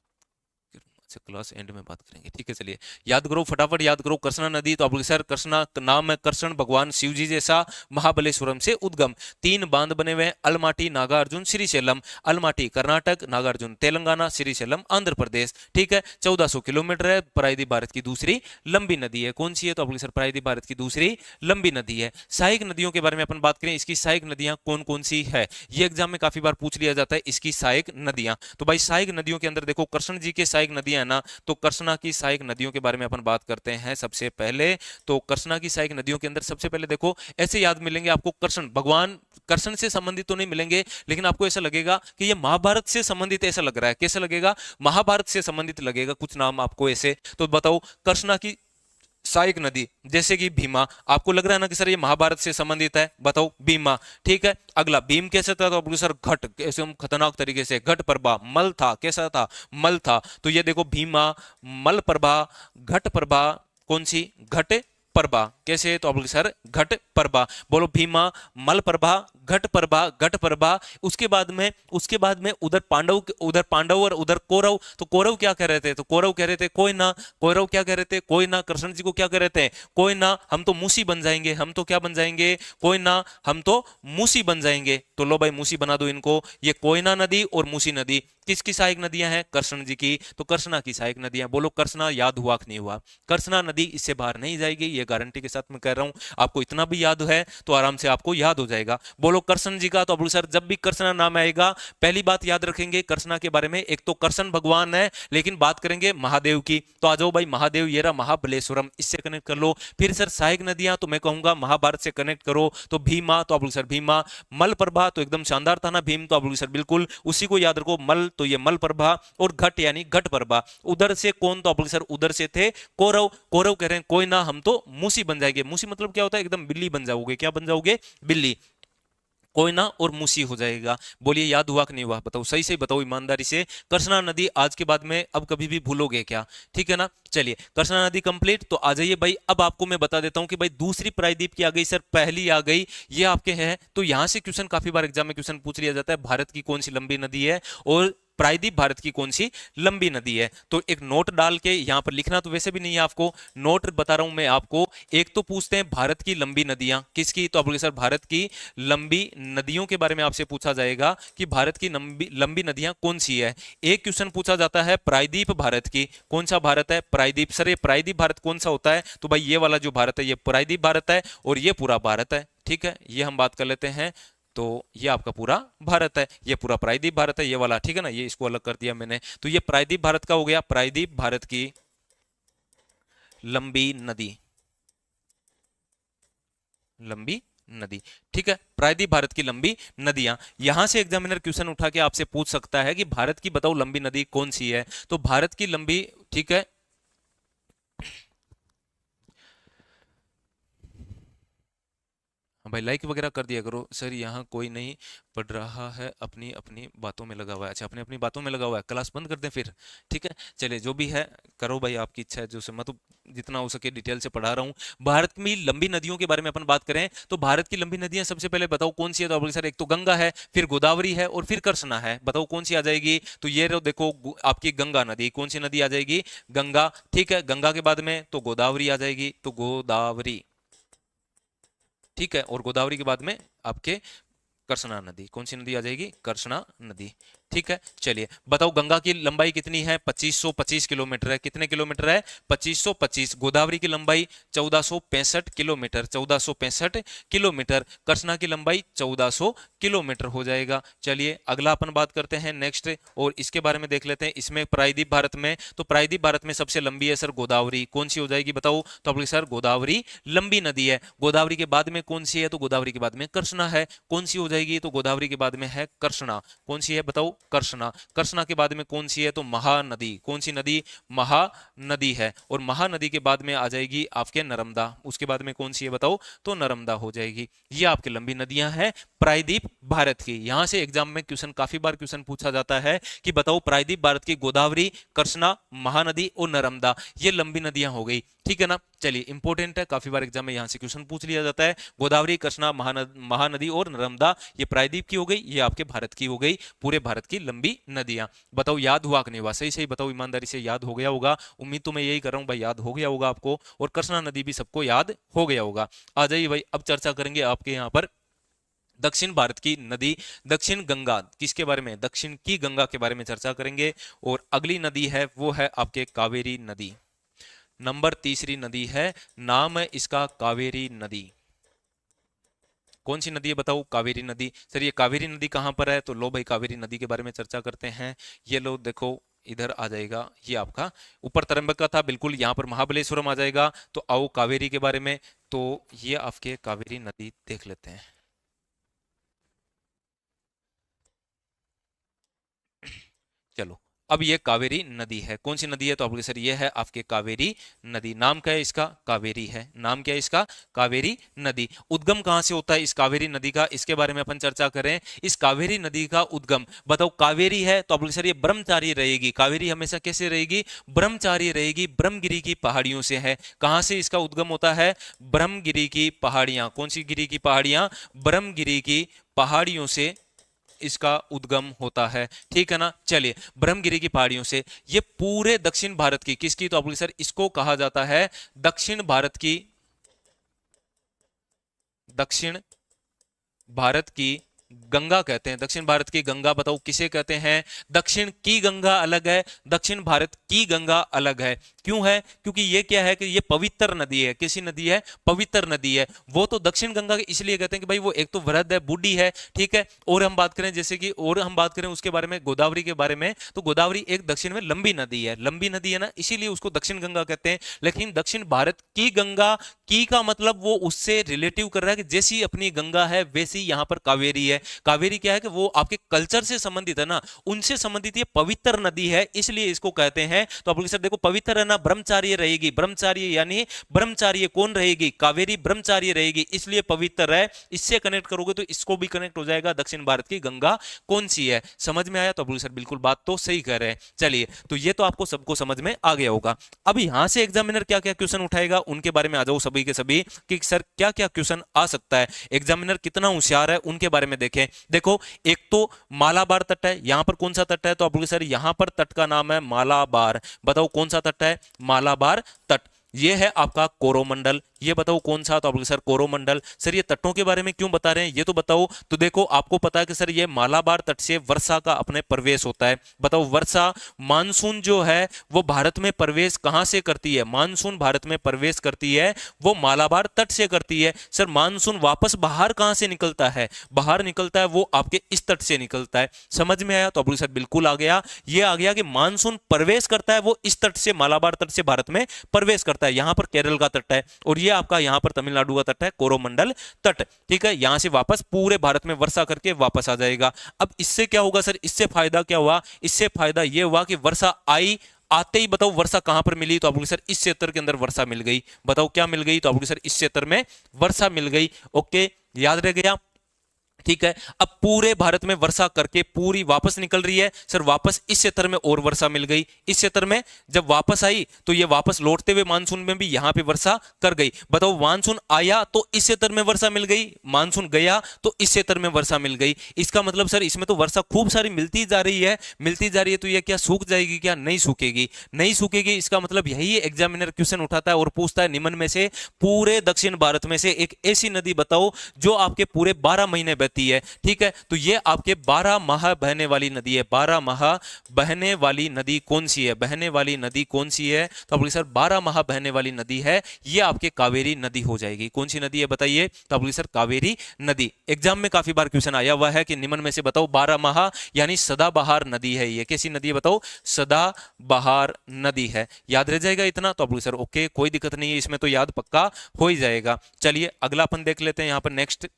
A: अच्छा क्लास एंड में बात करेंगे। ठीक है, चलिए याद करो, फटाफट याद करो। कृष्णा नदी तो आप लोग सर कृष्णा नाम है, कृष्ण भगवान शिव जी जैसा, महाबलेश्वरम से उद्गम। तीन बांध बने हुए हैं, अलमाटी, नागार्जुन, श्रीशैलम। अलमाटी कर्नाटक, नागार्जुन तेलंगाना, श्रीशैलम आंध्र प्रदेश। ठीक है, 1400 किलोमीटर है, प्रायद्वीप भारत की दूसरी लंबी नदी है। कौन सी है? तो आप लोग सर प्रायद्वीप भारत की दूसरी लंबी नदी है। सहायक नदियों के बारे में अपन बात करें, इसकी सहायक नदियां कौन कौन सी है, ये एग्जाम में काफी बार पूछ लिया जाता है, इसकी सहायक नदियां। तो भाई सहायक नदियों के अंदर देखो, कृष्ण जी के सहायक नदियां है ना, तो कृष्णा की सहायक नदियों के बारे में अपन बात करते हैं सबसे पहले। तो कृष्णा की सहायक नदियों के अंदर सबसे पहले देखो, ऐसे याद मिलेंगे आपको, कृष्ण भगवान कृष्ण से संबंधित तो नहीं मिलेंगे, लेकिन आपको ऐसा लगेगा कि ये महाभारत से संबंधित ऐसा लग रहा है। कैसा लगेगा? महाभारत से संबंधित लगेगा कुछ नाम आपको ऐसे। तो बताओ कृष्णा की सहायक नदी, जैसे कि भीमा, आपको लग रहा है ना कि सर ये महाभारत से संबंधित है, बताओ भीमा। ठीक है, अगला भीम कैसे था? तो सर घट, कैसे हम खतरनाक तरीके से, घट प्रभा। मल था, कैसा था? मल था। तो ये देखो भीमा, मल प्रभा, घट प्रभा, कौन सी? घट प्रभा। कैसे? तो आप सर घट प्रभा। बोलो भीमा, मल प्रभा, घट प्रभा, घट प्रभा। उसके बाद में उधर पांडव और उधर कौरव। तो कौरव क्या कह रहे थे? तो कौरव कह रहे थे कोई ना। कौरव क्या कह रहे थे? कोई ना। कृष्ण जी को क्या कह रहे थे? कोई ना, हम तो मूसी बन जाएंगे। हम तो क्या बन जाएंगे? कोई ना, हम तो मूसी बन जाएंगे। तो लो भाई मूसी बना दो इनको। ये कोयना नदी और मूसी नदी किसकी सहायक नदियां हैं? कृष्ण जी की। तो कृष्णा की सहायक नदियां। बोलो कृष्णा याद हुआ कि नहीं हुआ? कृष्णा नदी इससे बाहर नहीं जाएगी, ये गारंटी के साथ मैं कह रहा हूं। आपको इतना भी याद है तो आराम से आपको याद हो जाएगा। बोलो बोलो कृष्ण जी का, तो आप बोलो सर जब भी कृष्ण नाम आएगा पहली बात याद रखेंगे कृष्णा के बारे में, एक तो कृष्ण भगवान है, लेकिन बात करेंगे महादेव की, तो आ जाओ भाई महादेव, ये रहा महाबलेश्वरम, इससे कनेक्ट कर लो। फिर सर सहायक नदियां, तो मैं कहूंगा महाभारत से कनेक्ट करो, तो भीमा, तो आप बोलो सर भीमा। मलप्रभा, तो एकदम शानदार था ना भीम, तो आप बोलो सर बिल्कुल उसी को याद रखो, मल तो ये मलप्रभा, और घट यानी घटप्रभा। उधर से कौन, तो आप बोलो सर उधर से थे कौरव। कौरव कह रहे हैं कोई ना, हम तो मूसी बन जाएंगे। मूसी मतलब क्या होता है, एकदम बिल्ली बन जाओगे, क्या बन जाओगे, बिल्ली। कोयना और मूसी हो जाएगा। बोलिए याद हुआ कि नहीं हुआ, बताओ सही से बताओ ईमानदारी से। कृष्णा नदी आज के बाद में अब कभी भी भूलोगे क्या, ठीक है ना। चलिए कृष्णा नदी कंप्लीट, तो आ जाइए भाई, अब आपको मैं बता देता हूं कि भाई दूसरी प्रायद्वीप की आ गई सर, पहली आ गई, ये आपके है। तो यहां से क्वेश्चन काफी बार एग्जाम में क्वेश्चन पूछ लिया जाता है, भारत की कौन सी लंबी नदी है, और प्रायद्वीप भारत की कौन सी लंबी नदी है। तो एक नोट डाल के यहां पर लिखना तो वैसे भी नहीं है आपको, नोट बता रहा हूं मैं आपको। एक तो पूछते हैं भारत की लंबी नदियां किसकी, तो आप बोलोगे सर भारत की लंबी नदियों के बारे में आपसे पूछा जाएगा कि भारत की लंबी लंबी नदियां कौन सी है। एक क्वेश्चन पूछा जाता है प्रायद्वीप भारत की, कौन सा भारत है, प्रायद्वीप। सर ये प्रायद्वीप भारत कौन सा होता है, तो भाई ये वाला जो भारत है ये प्रायद्वीप भारत है, और ये पूरा भारत है, ठीक है, ये हम बात कर लेते हैं। तो ये आपका पूरा भारत है, ये पूरा प्रायद्वीप भारत है, ये वाला, ठीक है ना, ये इसको अलग कर दिया मैंने। तो ये प्रायद्वीप भारत का हो गया, प्रायद्वीप भारत की लंबी नदी, लंबी नदी, ठीक है, प्रायद्वीप भारत की लंबी नदियां। यहां से एग्जामिनर क्वेश्चन उठा के आपसे पूछ सकता है कि भारत की बताओ लंबी नदी कौन सी है, तो भारत की लंबी, ठीक है, हाँ भाई लाइक वगैरह कर दिया करो। सर यहाँ कोई नहीं पढ़ रहा है, अपनी अपनी बातों में लगा हुआ है। अच्छा अपनी अपनी बातों में लगा हुआ है, क्लास बंद कर दें फिर, ठीक है। चलिए जो भी है करो भाई, आपकी इच्छा है, जो से मैं तो जितना हो सके डिटेल से पढ़ा रहा हूँ। भारत में लंबी नदियों के बारे में अपन बात करें, तो भारत की लंबी नदियां सबसे पहले बताओ कौन सी है, तो आप बोले सर एक तो गंगा है, फिर गोदावरी है, और फिर कृष्णा है, बताओ कौन सी आ जाएगी। तो ये देखो आपकी गंगा नदी, कौन सी नदी आ जाएगी, गंगा, ठीक है। गंगा के बाद में तो गोदावरी आ जाएगी, तो गोदावरी, ठीक है, और गोदावरी के बाद में आपके कृष्णा नदी, कौन सी नदी आ जाएगी, कृष्णा नदी, ठीक है। चलिए बताओ गंगा की लंबाई कितनी है, 2525 किलोमीटर है, कितने किलोमीटर है, 2525। गोदावरी की लंबाई 1465 किलोमीटर, 1465 किलोमीटर। कृष्णा की लंबाई 1400 किलोमीटर हो जाएगा। चलिए अगला अपन बात करते हैं नेक्स्ट, और इसके बारे में देख लेते हैं। इसमें प्रायद्वीप भारत में, तो प्रायद्वीप भारत में सबसे लंबी है सर गोदावरी, कौन सी हो जाएगी बताओ, तो आप सर गोदावरी लंबी नदी है। गोदावरी के बाद में कौन सी है, तो गोदावरी के बाद में कृष्णा है, कौन सी हो जाएगी, तो गोदावरी के बाद में है कृष्णा, कौन सी है बताओ, कृष्णा। कृष्णा के बाद में कौन सी है, तो महानदी, कौन सी नदी, महानदी है। और महानदी के बाद में आ जाएगी आपके नर्मदा, उसके बाद में कौन सी है बताओ, तो नर्मदा हो जाएगी। ये आपकी लंबी नदियां हैं प्रायद्वीप भारत की। यहां से एग्जाम में क्वेश्चन काफी बार क्वेश्चन पूछा जाता है कि बताओ प्रायद्वीप भारत की गोदावरी, कृष्णा, महानदी और नर्मदा, ये लंबी नदियां हो गई, ठीक है ना। चलिए इंपॉर्टेंट है, काफी बार एग्जाम में यहां से क्वेश्चन पूछ लिया जाता है। गोदावरी, कृष्णा, महानदी और नर्मदा, ये प्रायद्वीप की हो गई, ये आपके भारत की हो गई, पूरे भारत की लंबी नदियां। बताओ याद हुआ कि नहीं हुआ, सही सही बताओ, ईमानदारी से याद हो गया होगा, उम्मीद तो मैं यही कर रहा हूं भाई, याद हो गया होगा आपको, और कृष्णा नदी भी सबको याद हो गया होगा। आ जाइए भाई, अब चर्चा करेंगे आपके यहाँ पर दक्षिण भारत की नदी, दक्षिण गंगा, किसके बारे में, दक्षिण की गंगा के बारे में चर्चा करेंगे। और अगली नदी है वो है आपके कावेरी नदी, नंबर तीसरी नदी है, नाम है इसका कावेरी नदी। कौन सी नदी है बताओ, कावेरी नदी। सर ये कावेरी नदी कहां पर है, तो लो भाई कावेरी नदी के बारे में चर्चा करते हैं। ये लो देखो इधर आ जाएगा, ये आपका ऊपर तरंबका था बिल्कुल, यहाँ पर महाबलेश्वरम आ जाएगा। तो आओ कावेरी के बारे में, तो ये आपके कावेरी नदी देख लेते हैं। चलो अब ये कावेरी नदी है, कौन सी नदी है, तो आपके सर ये है आपके कावेरी नदी। नाम क्या है इसका, कावेरी है, नाम क्या है इसका, कावेरी नदी। उद्गम कहां से होता है इस कावेरी नदी का, इसके बारे में अपन चर्चा करें। इस कावेरी नदी का उद्गम बताओ, कावेरी है तो आपके सर ये ब्रह्मचारी रहेगी, कावेरी हमेशा कैसे रहेगी, ब्रह्मचारी रहेगी, ब्रह्मगिरी की पहाड़ियों से है। कहां से इसका उद्गम होता है, ब्रह्मगिरी की पहाड़ियां, कौन सी गिरी की पहाड़ियां, ब्रह्मगिरी की पहाड़ियों से इसका उद्गम होता है, ठीक है ना। चलिए ब्रह्मगिरी की पहाड़ियों से, ये पूरे दक्षिण भारत की किसकी, तो आप सर इसको कहा जाता है दक्षिण भारत की, दक्षिण भारत की गंगा कहते हैं। दक्षिण भारत की गंगा बताओ किसे कहते हैं? दक्षिण की गंगा अलग है, दक्षिण भारत की गंगा अलग है। क्यों है? क्योंकि ये क्या है कि ये पवित्र नदी है। कैसी नदी है? पवित्र नदी है। वो तो दक्षिण गंगा इसलिए कहते हैं कि भाई वो एक तो वृहद है, बूढ़ी है, ठीक है। और हम बात करें जैसे कि, और हम बात करें उसके बारे में, गोदावरी के बारे में, तो गोदावरी एक दक्षिण में लंबी नदी है, लंबी नदी है ना, इसीलिए उसको दक्षिण गंगा कहते हैं। लेकिन दक्षिण भारत की गंगा, की का मतलब वो उससे रिलेटिव कर रहा है कि जैसी अपनी गंगा है वैसी यहां पर कावेरी है। कावेरी क्या है कि वो आपके कल्चर से संबंधित है ना, उनसे संबंधित ये पवित्र नदी है, इसलिए इसको कहते हैं। तो आप सर देखो, पवित्र है ना, ब्रह्मचार्य रहेगी, ब्रह्मचार्य यानी ब्रह्मचार्य कौन रहेगी? कावेरी ब्रह्मचार्य रहेगी, इसलिए पवित्र है। इससे कनेक्ट करोगे तो इसको भी कनेक्ट हो जाएगा, दक्षिण भारत की गंगा कौन सी है। समझ में आया? तो अब्दुल सर बिल्कुल बात तो सही कह रहे हैं। चलिए, तो ये तो आपको सबको समझ में आ गया होगा। अब यहां से एग्जामिनर क्या क्या क्वेश्चन उठाएगा उनके बारे में आ जाओ सभी के सभी, कि सर क्या क्या क्वेश्चन आ सकता है, एग्जामिनर कितना होशियार है उनके बारे में देखें। देखो, एक तो मालाबार तट है, यहां पर कौन सा तट है? तो आप बोलोगे सर यहां पर तट का नाम है मालाबार। बताओ कौन सा तट है? मालाबार तट। ये है आपका कोरोमंडल, ये बताओ कौन सा? तो आप बोलोगे सर कोरोमंडल। सर ये तटों के बारे में क्यों बता रहे हैं ये तो बताओ। तो देखो, आपको पता है कि सर ये मालाबार तट से वर्षा का अपने प्रवेश होता है। बताओ, वर्षा मानसून जो है वो भारत में प्रवेश कहां से करती है? मानसून भारत में प्रवेश करती है वो मालाबार तट से करती है। सर मानसून वापस बाहर कहां से निकलता है? बाहर निकलता है वो आपके इस तट से निकलता है। समझ में आया? तो अब्दुल सर बिल्कुल आ गया, ये आ गया कि मानसून प्रवेश करता है वो इस तट से, मालाबार तट से भारत में प्रवेश करता है। यहां पर केरल का तट है और ये आपका यहां पर तमिलनाडु का तट है, कोरोमंडल तट, ठीक है। यहां से वापस पूरे भारत में वर्षा करके वापस आ जाएगा। अब इससे क्या होगा सर? इससे फायदा क्या हुआ? इससे फायदा यह हुआ कि वर्षा आई, आते ही बताओ वर्षा कहां पर मिली? तो आप बोलोगे सर इस क्षेत्र के अंदर वर्षा मिल गई। बताओ क्या मिल गई? तो आप बोलोगे सर इस क्षेत्र में वर्षा मिल गई। ओके, याद रह गया, ठीक है। अब पूरे भारत में वर्षा करके पूरी वापस निकल रही है। सर वापस इस क्षेत्र में और वर्षा मिल गई, इस क्षेत्र में जब वापस आई तो ये वापस लौटते हुए मानसून में भी यहां पे वर्षा कर गई। बताओ, मानसून आया तो इस क्षेत्र में वर्षा मिल गई, मानसून गया तो इस क्षेत्र में वर्षा मिल गई। इसका मतलब सर इसमें तो वर्षा खूब सारी मिलती जा रही है, मिलती जा रही है। तो ये क्या सूख जाएगी? क्या नहीं सूखेगी? नहीं सूखेगी। इसका मतलब यही एग्जामिनर क्वेश्चन उठाता है और पूछता है निम्न में से पूरे दक्षिण भारत में से एक ऐसी नदी बताओ जो आपके पूरे 12 महीने बहती है, ठीक है। तो ये आपके 12 माह बहने वाली नदी है। 12 माह बहने वाली नदी कौन सी है? बहने वाली नदी कौन सी है? तो आप बोलिए सर 12 माह बहने वाली नदी है, ये आपके कावेरी नदी हो जाएगी। कौन सी नदी है बताइए? तो आप बोलिए सर कावेरी नदी। एग्जाम में काफी बार क्वेश्चन आया हुआ है कि निम्न में से बताओ 12 माह यानी सदाबहार नदी है, ये कैसी नदी है बताओ? सदाबहार नदी है। याद रह जाएगा इतना? तो आप बोलिए सर ओके, कोई दिक्कत नहीं है, इसमें तो याद पक्का हो ही जाएगा। चलिए अगला अपन देख लेते हैं यहां पर नेक्स्ट।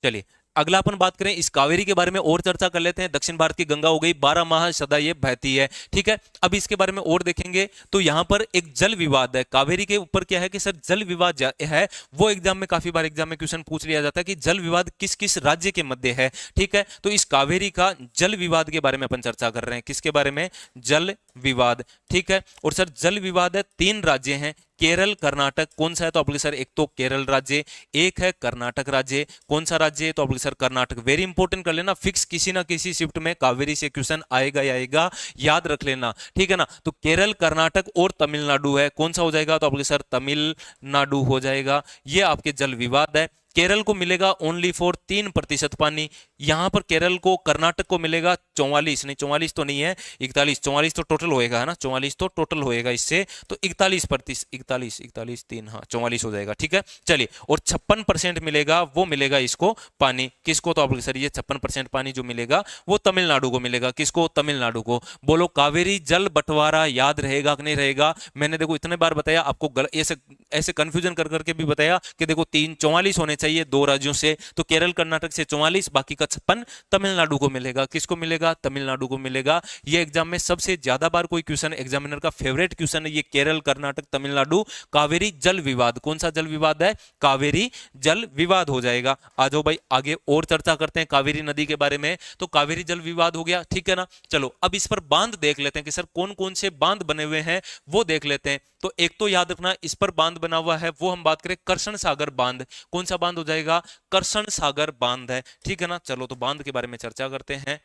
A: चलिए अगला अपन बात करें इस कावेरी के बारे में और चर्चा कर लेते हैं। दक्षिण भारत की गंगा हो गई, 12 माह सदा ये बहती है, ठीक है। अब इसके बारे में और देखेंगे तो यहां पर एक जल विवाद है कावेरी के ऊपर। क्या है कि सर जल विवाद है वो एग्जाम में काफी बार एग्जाम में क्वेश्चन पूछ लिया जाता है कि जल विवाद किस किस राज्य के मध्य है, ठीक है। तो इस कावेरी का जल विवाद के बारे में अपन चर्चा कर रहे हैं। किसके बारे में? जल विवाद, ठीक है। और सर जल विवाद है, 3 राज्य हैं, केरल, कर्नाटक। कौन सा है? तो आप बोलिए सर एक तो केरल राज्य, एक है कर्नाटक राज्य। कौन सा राज्य है? तो आप बोलिए सर कर्नाटक। वेरी इंपॉर्टेंट कर लेना, फिक्स किसी ना किसी शिफ्ट में कावेरी से क्वेश्चन आएगा ही आएगा, याद रख लेना, ठीक है ना। तो केरल, कर्नाटक और तमिलनाडु है। कौन सा हो जाएगा? तो आप बोलिए सर तमिलनाडु हो जाएगा। ये आपके जल विवाद है। केरल को मिलेगा ओनली फॉर 3% पानी। यहां पर केरल को, कर्नाटक को मिलेगा 44, नहीं 44 तो नहीं है, 41, 44 तो टोटल होएगा, है ना, 44 तो टोटल होएगा इससे, तो 41%, 41, 41, 3, हाँ 44 हो जाएगा, ठीक है। चलिए, और 56% मिलेगा, वो मिलेगा इसको पानी। किसको? तो आप सर ये 56% पानी जो मिलेगा वो तमिलनाडु को मिलेगा। किसको? तमिलनाडु को। बोलो कावेरी जल बंटवारा याद रहेगा कि नहीं रहेगा? मैंने देखो इतने बार बताया आपको, ऐसे ऐसे कंफ्यूजन कर करके भी बताया कि देखो 44 होने चाहिए 2 राज्यों से, तो केरल कर्नाटक से 44, बाकी का 56 तमिलनाडु को मिलेगा। किसको मिलेगा? तमिलनाडु को मिलेगा। ये एग्जाम में सबसे ज्यादा बार कोई क्वेश्चन, एग्जामिनर का फेवरेट क्वेश्चन है ये, केरल, कर्नाटक, तमिलनाडु, कावेरी जल विवाद। कौन सा जल विवाद है? कावेरी जल विवाद हो जाएगा। आ जाओ भाई आगे और चर्चा करते हैं कावेरी नदी के बारे में। तो कावेरी जल विवाद हो गया, ठीक है ना। चलो अब इस पर बांध देख लेते हैं कि सर कौन कौन से बांध बने हुए हैं वो देख लेते हैं। तो एक तो याद रखना इस पर बांध बना हुआ है, वो हम बात करें करसन सागर बांध। कौन सा बांध हो जाएगा? करसन सागर बांध है, ठीक है ना। चलो तो बांध के बारे में चर्चा करते हैं।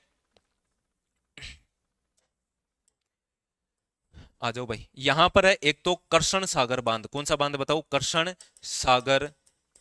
A: आ जाओ भाई, यहां पर है एक तो करसन सागर बांध। कौन सा बांध बताओ? करसन सागर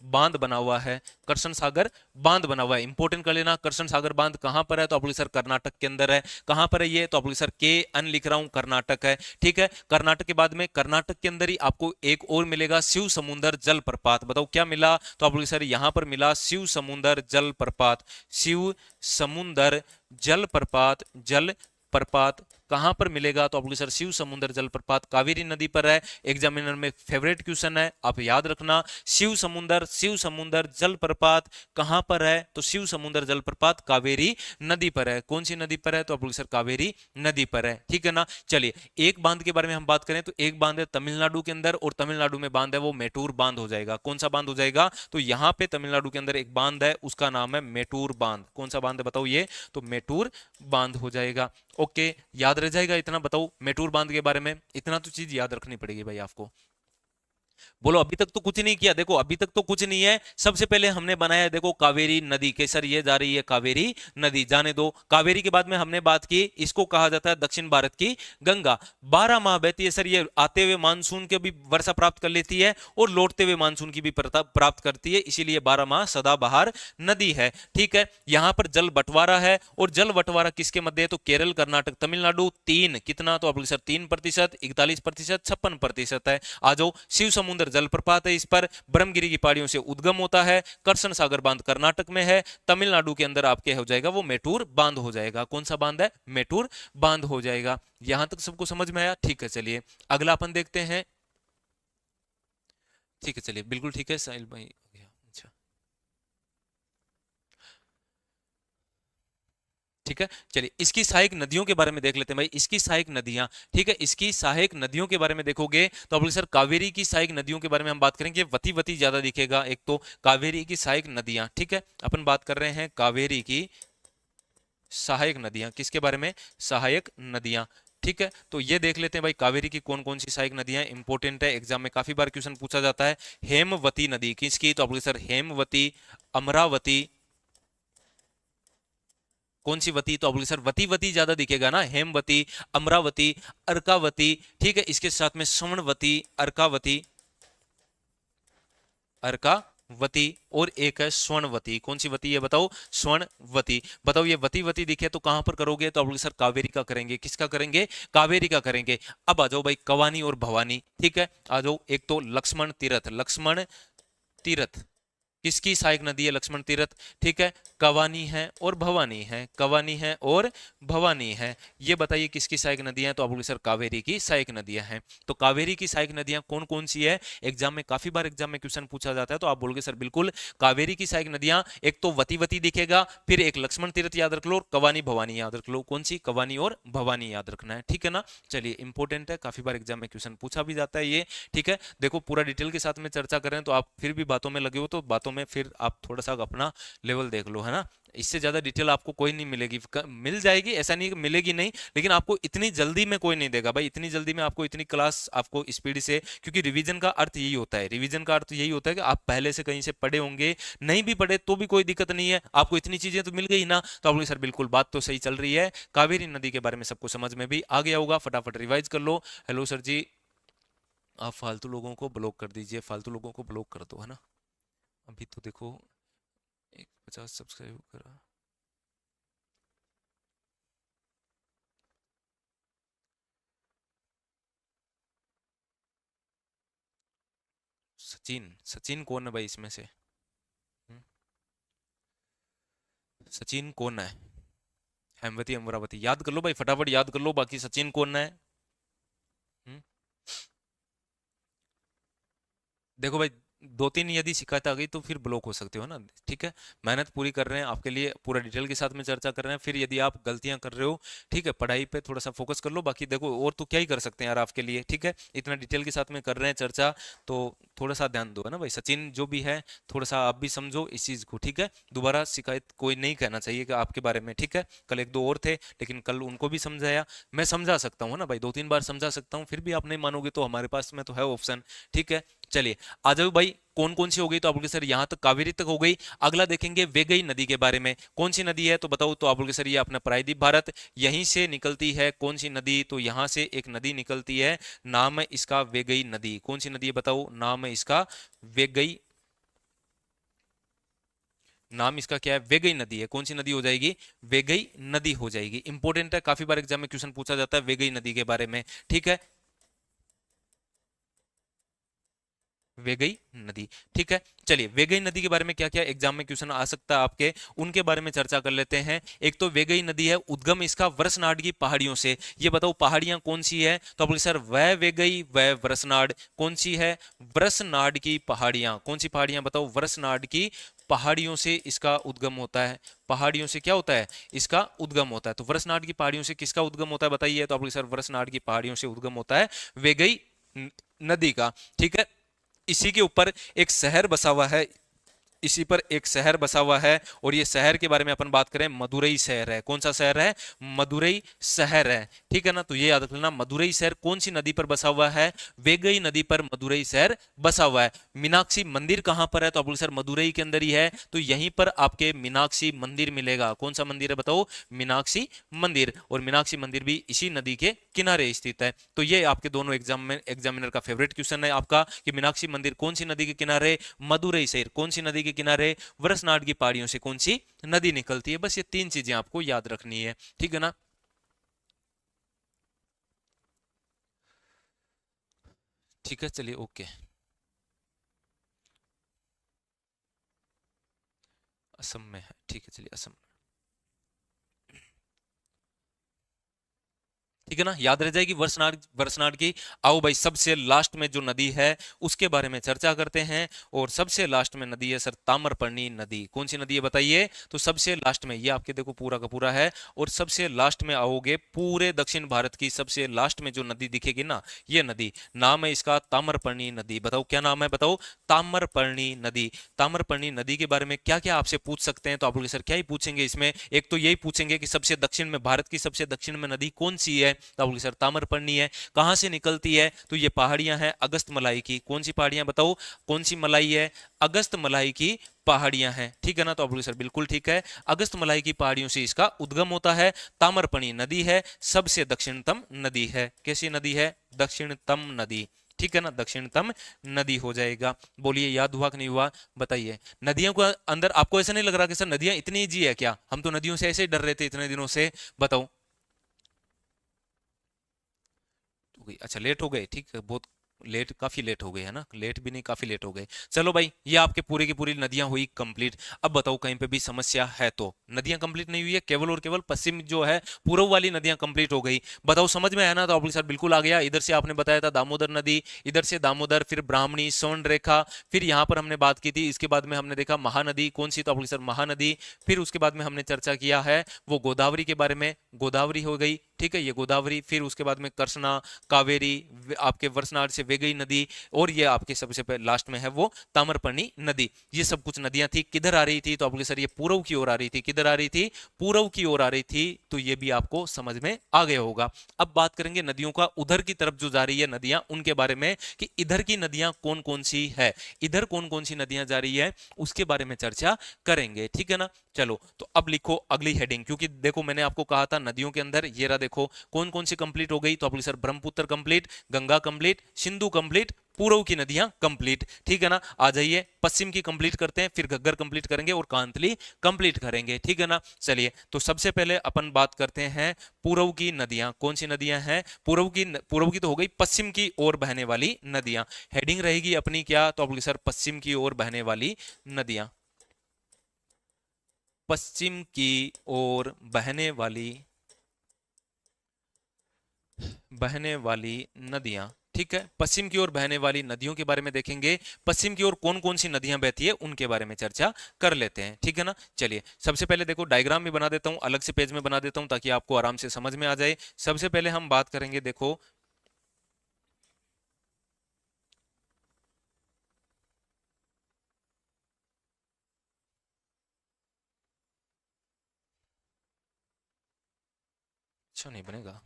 A: बांध बना हुआ है, करसन सागर बांध बना हुआ है। इंपॉर्टेंट कर लेना, करसन सागर बांध कहां पर है तो आप बोलोगे सर कर्नाटक के अंदर है। कहां पर है ये तो आप बोलोगे सर के अन लिख रहा हूं, कर्नाटक है। ठीक है, कर्नाटक के बाद में कर्नाटक के अंदर ही आपको एक और मिलेगा शिव समुंदर जलप्रपात। बताओ क्या मिला तो आप बोलोगे सर यहां पर मिला शिव समुंदर जलप्रपात। शिव समुंदर जलप्रपात, जल प्रपात कहां पर मिलेगा तो आप बोलोगे सर शिव समुद्र जलप्रपात कावेरी नदी पर है। एग्जामिनर में फेवरेट क्वेश्चन है, आप याद रखना। शिव समुद्र जलप्रपात कहां पर है तो शिव समुद्र जलप्रपात कावेरी नदी पर है। कौन सी नदी पर है तो आप बोलोगे सर कावेरी नदी पर है। ठीक है ना। चलिए एक बांध के बारे में हम बात करें तो एक बांध है तमिलनाडु के अंदर, और तमिलनाडु में बांध है वो मेटूर बांध हो जाएगा। कौन सा बांध हो जाएगा तो यहां पे तमिलनाडु के अंदर एक बांध है, उसका नाम है मेटूर बांध। कौन सा बांध है बताओ ये तो मेटूर बांध हो जाएगा। ओके, याद रह जाएगा इतना। बताओ मेटूर बांध के बारे में इतना तो चीज याद रखनी पड़ेगी भाई आपको। बोलो अभी तक तो कुछ नहीं किया, देखो अभी तक तो कुछ नहीं है। सबसे पहले हमने बनाया देखो कावेरी नदी के सर ये जा रही है कावेरी नदी, जाने दो। कावेरी के बाद में हमने बात की, इसको कहा जाता है दक्षिण भारत की गंगा। 12 माह बहती है सर, ये आते हुए मानसून के भी वर्षा प्राप्त कर लेती है और लौटते हुए मानसून की भी प्राप्त करती है, इसीलिए 12 माह सदाबहार नदी है। ठीक है, यहां पर जल बंटवारा है, और जल बंटवारा किसके मध्य है तो केरल कर्नाटक तमिलनाडु। तीन कितना तो आप सर 3%, 41%, 56% है। आ जाओ, शिव समुद्र जलप्रपात है, इस पर ब्रह्मगिरी की पहाड़ियों से उद्गम होता है। करसन सागर बांध कर्नाटक में है। तमिलनाडु के अंदर आपके हो जाएगा वो मेटूर बांध हो जाएगा। कौन सा बांध है मेटूर बांध हो जाएगा। यहां तक सबको समझ में आया। ठीक है, चलिए अगला अपन देखते हैं। ठीक है चलिए, बिल्कुल ठीक है साहिल भाई। अच्छा ठीक है, चलिए इसकी सहायक नदियों के बारे में देख लेते हैं भाई। इसकी सहायक नदियां, ठीक है, इसकी सहायक नदियों के बारे में देखोगे तो आप बोले सर कावेरी की सहायक नदियों के बारे में हम बात करेंगे। वती वती ज्यादा दिखेगा एक तो, कावेरी की सहायक नदियां। ठीक है, अपन बात कर रहे हैं कावेरी की सहायक नदियां। किसके बारे में सहायक नदियां। ठीक है, तो ये देख लेते हैं भाई कावेरी की कौन कौन सी सहायक नदियां इंपॉर्टेंट है, एग्जाम में काफी बार क्वेश्चन पूछा जाता है। हेमवती नदी किसकी तो आप बोले सर हेमवती। अमरावती, कौन सी वती तो आप बोले सर वती वती ज्यादा दिखेगा ना, हेमवती, अमरावती, अर्कावती। ठीक है, इसके साथ में स्वर्णवती, अर्कावती, अर्कावती, और एक है स्वर्णवती। कौन सी वती है बताओ स्वर्णवती। बताओ ये वती वती दिखे तो कहां पर करोगे तो आप बोले सर कावेरी का करेंगे। किसका करेंगे कावेरी का करेंगे। अब आ जाओ भाई कवानी और भवानी। ठीक है, आ जाओ। एक तो लक्ष्मण तीरथ, लक्ष्मण तीरथ किसकी सहायक नदी है लक्ष्मण तीरथ। ठीक है, कवानी है और भवानी है, कवानी है और भवानी है। ये बताइए किसकी सहायक नदियां तो आप बोलोगे सर कावेरी की सहायक नदियां हैं। तो कावेरी की सहायक नदियां कौन कौन सी है, एग्जाम में काफी बार एग्जाम में क्वेश्चन पूछा जाता है, तो आप बोलोगे सर बिल्कुल कावेरी की सहायक नदियां। एक तो वती वती दिखेगा, फिर एक लक्ष्मण तीरथ याद रख लो, और कवानी भवानी याद रख लो। कौन सी कवानी और भवानी याद रखना है। ठीक है ना। चलिए इंपॉर्टेंट है, काफी बार एग्जाम में क्वेश्चन पूछा भी जाता है ये। ठीक है, देखो पूरा डिटेल के साथ में चर्चा करें तो आप फिर भी बातों में लगे हो, तो बातों में फिर आप थोड़ा सा अपना लेवल देख लो, है ना। इससे ज्यादा डिटेल आपको कोई नहीं मिलेगी, मिल जाएगी ऐसा नहीं मिलेगी नहीं, लेकिन आपको इतनी जल्दी में कोई नहीं देगा भाई। इतनी जल्दी में आपको इतनी क्लास आपको स्पीड से, क्योंकि रिवीजन का अर्थ यही होता है, रिवीजन का अर्थ यही होता है कि आप पहले से कहीं से पढ़े होंगे, नहीं भी पढ़े तो भी कोई दिक्कत नहीं है, आपको इतनी चीजें तो मिल गई ना। तो आप बोले सर बिल्कुल बात तो सही चल रही है, कावेरी नदी के बारे में सबको समझ में भी आ गया होगा। फटाफट रिवाइज कर लो। हेलो सर जी, आप फालतू लोगों को ब्लॉक कर दीजिए, फालतू लोगों को ब्लॉक कर दो, है ना। अभी तो देखो 50 सब्सक्राइब करा। सचिन, सचिन कौन है भाई इसमें से। हम्म? सचिन कौन है। हेमवती अमरावती याद कर लो भाई, फटाफट याद कर लो, बाकी सचिन कौन है। हम्म? देखो भाई, दो तीन यदि शिकायत आ गई तो फिर ब्लॉक हो सकते हो ना। ठीक है, मेहनत पूरी कर रहे हैं आपके लिए, पूरा डिटेल के साथ में चर्चा कर रहे हैं। फिर यदि आप गलतियां कर रहे हो, ठीक है, पढ़ाई पे थोड़ा सा फोकस कर लो। बाकी देखो और तो क्या ही कर सकते हैं यार आपके लिए। ठीक है, इतना डिटेल के साथ में कर रहे हैं चर्चा, तो थोड़ा सा ध्यान दो, है ना भाई। सचिन जो भी है थोड़ा सा आप भी समझो इस चीज को। ठीक है, दोबारा शिकायत कोई नहीं कहना चाहिए कि आपके बारे में। ठीक है, कल एक दो और थे, लेकिन कल उनको भी समझाया। मैं समझा सकता हूँ ना भाई, दो तीन बार समझा सकता हूँ, फिर भी आप नहीं मानोगे तो हमारे पास में तो है ऑप्शन। ठीक है, चलिए आ जाओ भाई। कौन कौन सी हो गई तो आप बोलोगे सर यहां तक कावेरी तक हो गई। अगला देखेंगे वेगई नदी के बारे में। कौन सी नदी है तो बताओ तो आप बोलोगे सर ये अपना प्रायद्वीप भारत, यहीं से निकलती है। कौन सी नदी तो यहां से एक नदी निकलती है, नाम है इसका वेगई नदी। कौन सी नदी है बताओ, नाम है इसका वेगई नाम इसका क्या है, वेगई नदी है। कौन सी नदी हो जाएगी, वेगई नदी हो जाएगी। इंपॉर्टेंट है, काफी बार एग्जाम में क्वेश्चन पूछा जाता है वेगई नदी के बारे में, ठीक है। वेगई नदी, ठीक है। चलिए, वेगई नदी के बारे में क्या क्या एग्जाम में क्वेश्चन आ सकता है आपके, उनके बारे में चर्चा कर लेते हैं। एक तो वेगई नदी है, उद्गम इसका वरसनाड की पहाड़ियों से। ये बताओ पहाड़ियां कौन सी है, तो आप बोले सर वह वेगई वह वरसनाड। कौन सी है, वरसनाड की पहाड़ियां। कौन सी पहाड़ियां बताओ, वरसनाड की पहाड़ियों से इसका उद्गम होता है। पहाड़ियों से क्या होता है, इसका उद्गम होता है। तो वरसनाड की पहाड़ियों से किसका उद्गम होता है बताइए, तो आप बोले सर वरसनाड की पहाड़ियों से उद्गम होता है वेगई नदी का, ठीक है। इसी के ऊपर एक शहर बसा हुआ है, इसी पर एक शहर बसा हुआ है, और ये शहर के बारे में अपन बात करें, मदुरई शहर है। कौन सा शहर है, मदुरई शहर है, ठीक है ना। तो ये याद रखना, मदुरई शहर कौन सी नदी पर बसा हुआ है, वेगई नदी पर मदुरई शहर बसा हुआ है। मीनाक्षी मंदिर कहां पर है, तो आप बोले सर मदुरई के अंदर ही है, तो यहीं पर आपके मीनाक्षी मंदिर मिलेगा। कौन सा मंदिर है बताओ, मीनाक्षी मंदिर। और मीनाक्षी मंदिर भी इसी नदी के किनारे स्थित है। तो ये आपके दोनों एग्जामिनर का फेवरेट क्वेश्चन है आपका, कि मीनाक्षी मंदिर कौन सी नदी के किनारे, मदुरई शहर कौन सी नदी के किनारे, वरसनाड की पहाड़ियों से कौन सी नदी निकलती है। बस ये तीन चीजें आपको याद रखनी है, ठीक है ना। ठीक है, चलिए ओके। असम में है, ठीक है, चलिए असम। ठीक है ना, याद रह जाएगी वर्षनाड, वर्षनाड की। आओ भाई, सबसे लास्ट में जो नदी है उसके बारे में चर्चा करते हैं। और सबसे लास्ट में नदी है सर ताम्रपर्णी नदी। कौन सी नदी है बताइए, तो सबसे लास्ट में, ये आपके देखो पूरा का पूरा है, और सबसे लास्ट में आओगे, पूरे दक्षिण भारत की सबसे लास्ट में जो नदी दिखेगी ना, ये नदी, नाम है इसका ताम्रपर्णी नदी। बताओ क्या नाम है, बताओ, ताम्रपर्णी नदी। ताम्रपर्णी नदी के बारे में क्या क्या आपसे पूछ सकते हैं, तो आप लोग सर क्या ही पूछेंगे इसमें, एक तो यही पूछेंगे कि सबसे दक्षिण में, भारत की सबसे दक्षिण में नदी कौन सी है, तो आप बोले सर ताम्रपर्णी है। कहां से निकलती है, तो ये पहाड़ियां हैं अगस्त मलाई की। कौन सी पहाड़ियां बताओ, कौन सी मलाई है, अगस्त मलाई की पहाड़ियां हैं, ठीक है ना। तो आप बोले सर बिल्कुल ठीक है, अगस्त मलाई की पहाड़ियों से इसका उद्गम होता है। ताम्रपर्णी नदी है, सबसे दक्षिणतम नदी है। कैसी नदी है, दक्षिणतम नदी, ठीक है ना, दक्षिणतम नदी हो जाएगा। बोलिए याद हुआ कि नहीं हुआ, बताइए। नदियों को अंदर आपको ऐसा नहीं लग रहा कि सर नदियां इतनी ईजी है क्या, हम तो नदियों से ऐसे ही डर रहे थे इतने दिनों से, बताओ। हो गई, अच्छा लेट हो गए, ठीक है, बहुत लेट, काफी लेट हो गए है ना, लेट भी नहीं काफी लेट हो गए। चलो भाई, ये आपके पूरी की पूरी नदियां हुई कंप्लीट। अब बताओ कहीं पे भी समस्या है तो, नदियां कंप्लीट नहीं हुई है, केवल और केवल पश्चिम जो है, पूर्व वाली नदियां कंप्लीट हो गई। बताओ समझ में आया ना, तो आपके साथ बिल्कुल आ गया। इधर से आपने बताया था दामोदर नदी, इधर से दामोदर, फिर ब्राह्मणी, स्वर्ण रेखा, फिर यहाँ पर हमने बात की थी, इसके बाद में हमने देखा महानदी, कौन सी, तो आपके सर महानदी। फिर उसके बाद में हमने चर्चा किया है वो गोदावरी के बारे में, गोदावरी हो गई, ठीक है, ये गोदावरी। फिर उसके बाद में कृष्णा, कावेरी, आपके वर्षनाड से वेगई नदी, और ये आपके सबसे लास्ट में है वो ताम्रपर्णी नदी। ये सब कुछ नदियां थी, किधर आ रही थी, तो आपके सर ये पूर्व की ओर आ रही थी। किधर आ रही थी, पूर्व की ओर आ रही थी। तो ये भी आपको समझ में आ गया होगा। अब बात करेंगे नदियों का उधर की तरफ जो जा रही है नदियां, उनके बारे में, कि इधर की नदियां कौन कौन सी है, इधर कौन कौन सी नदियां जा रही है, उसके बारे में चर्चा करेंगे, ठीक है ना। चलो, तो अब लिखो अगली हेडिंग, क्योंकि देखो मैंने आपको कहा था नदियों के अंदर, ये रहा देखो कौन कौन सी कंप्लीट हो गई, तो आप sir Brahmaputra complete, Ganga complete, Sindhu complete, पूर्व की नदियां कंप्लीट, ठीक है ना। आ जाइए, पश्चिम की कंप्लीट करते हैं, फिर घग्गर कंप्लीट करेंगे और कांतली कंप्लीट करेंगे, ठीक है ना। चलिए, तो सबसे पहले अपन बात करते हैं पूर्व की नदियां। कौन सी नदियां हैं, पूर्व की तो हो गई, पश्चिम की ओर बहने वाली नदियां। हेडिंग रहेगी अपनी क्या, तो आप सर पश्चिम की ओर बहने वाली नदियां, पश्चिम की ओर बहने वाली नदियां, ठीक है। पश्चिम की ओर बहने वाली नदियों के बारे में देखेंगे, पश्चिम की ओर कौन कौन सी नदियां बहती है उनके बारे में चर्चा कर लेते हैं, ठीक है ना। चलिए, सबसे पहले देखो डायग्राम भी बना देता हूं, अलग से पेज में बना देता हूं ताकि आपको आराम से समझ में आ जाए। सबसे पहले हम बात करेंगे, देखो, अच्छा नहीं बनेगा,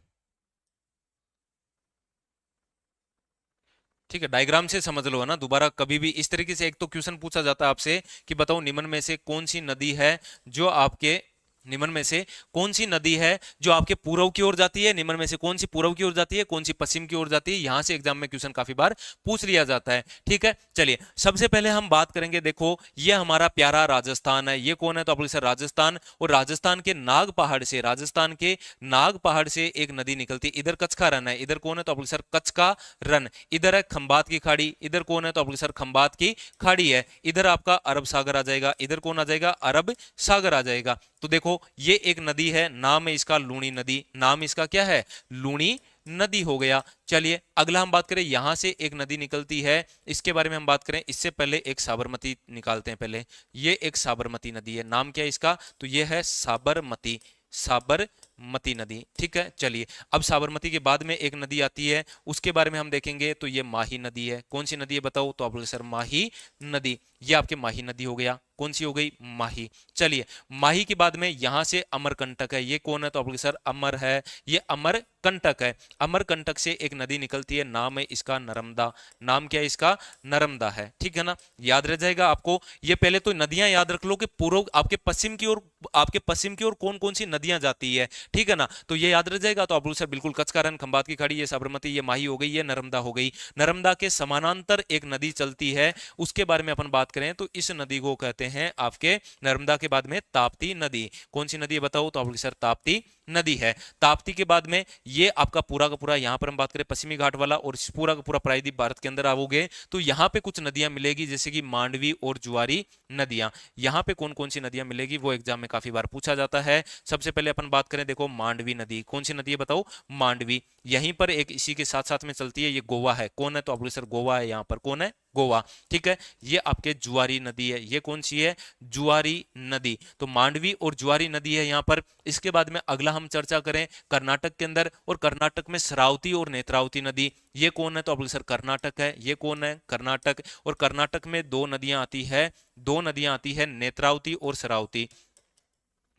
A: ठीक है, डायग्राम से समझ लो है ना। दोबारा कभी भी इस तरीके से, एक तो क्वेश्चन पूछा जाता है आपसे कि बताओ निम्न में से कौन सी नदी है जो आपके निम्न में से कौन सी नदी है जो आपके पूर्व की ओर जाती है, निम्न में से कौन सी पूर्व की ओर जाती है, कौन सी पश्चिम की ओर जाती है, यहां से एग्जाम में क्वेश्चन काफी बार पूछ लिया जाता है। ठीक है, चलिए सबसे पहले हम बात करेंगे, देखो ये हमारा प्यारा राजस्थान है, ये कौन है तो आप सर राजस्थान, और राजस्थान के नाग पहाड़ से, राजस्थान के नाग पहाड़ से एक नदी निकलती है, इधर कच्छ का रन है, इधर कौन है तो आप सर कच्छ का रन, इधर है खंबात की खाड़ी, इधर कौन है तो आप सर खंबात की खाड़ी है, इधर आपका अरब सागर आ जाएगा, इधर कौन आ जाएगा अरब सागर आ जाएगा। तो देखो ये एक नदी है, नाम है इसका लूणी नदी, नाम इसका क्या है लूणी नदी हो गया। चलिए अगला हम बात करें, यहां से एक नदी निकलती है, इसके बारे में हम बात करें, इससे पहले एक साबरमती निकालते हैं पहले, ये एक साबरमती नदी है, नाम क्या है इसका तो ये है साबरमती, साबरमती नदी। ठीक है, चलिए अब साबरमती के बाद में एक नदी आती है, उसके बारे में हम देखेंगे तो ये माही नदी है, कौन सी नदी है बताओ तो आप बोले सर माही नदी, ये आपके माही नदी हो गया, कौन सी हो गई माही। चलिए माही के बाद में यहां से अमरकंटक है, ये कौन है तो आप बोले सर अमर है, ये अमरकंटक है, अमरकंटक से एक नदी निकलती है, नाम है इसका नर्मदा, नाम क्या है इसका नर्मदा है। ठीक है ना, याद रह जाएगा आपको, ये पहले तो नदियां याद रख लो कि पूर्व आपके पश्चिम की ओर, आपके पश्चिम की ओर कौन कौन सी नदियां जाती है, ठीक है ना, तो ये याद रह जाएगा। तो आप सर बिल्कुल कच्छ का रन, खंबात की खाड़ी, ये साबरमती, ये माही हो गई, ये नर्मदा हो गई। नर्मदा के समानांतर एक नदी चलती है, उसके बारे में अपन बात करें तो इस नदी को कहते हैं आपके नर्मदा के बाद में ताप्ती नदी, कौन सी नदी है बताओ तो आप सर ताप्ती नदी है। ताप्ती के बाद में ये आपका पूरा का पूरा, यहां पर हम बात करें पश्चिमी घाट वाला, और पूरा का पूरा प्रायद्वीप भारत के अंदर आओगे तो यहां पे कुछ नदियां मिलेगी, जैसे कि मांडवी और जुआरी नदियां। यहां पे कौन कौन सी नदियां मिलेगी वो एग्जाम में काफी बार पूछा जाता है। सबसे पहले अपन बात करें, देखो मांडवी नदी, कौन सी नदी है बताओ मांडवी, यहीं पर एक इसी के साथ साथ में चलती है, ये गोवा है, कौन है तो आप सर गोवा है, यहां पर कौन है गोवा। ठीक है, ये आपके जुआरी नदी है, ये कौन सी है जुआरी नदी, तो मांडवी और जुआरी नदी है यहां पर। इसके बाद में अगला हम चर्चा करें कर्नाटक के अंदर, और कर्नाटक में शरावती और नेत्रावती नदी, ये कौन है तो आप सर कर्नाटक है, ये कौन है कर्नाटक, और कर्नाटक में दो नदियां आती है, दो नदियां आती है नेत्रावती और शरावती,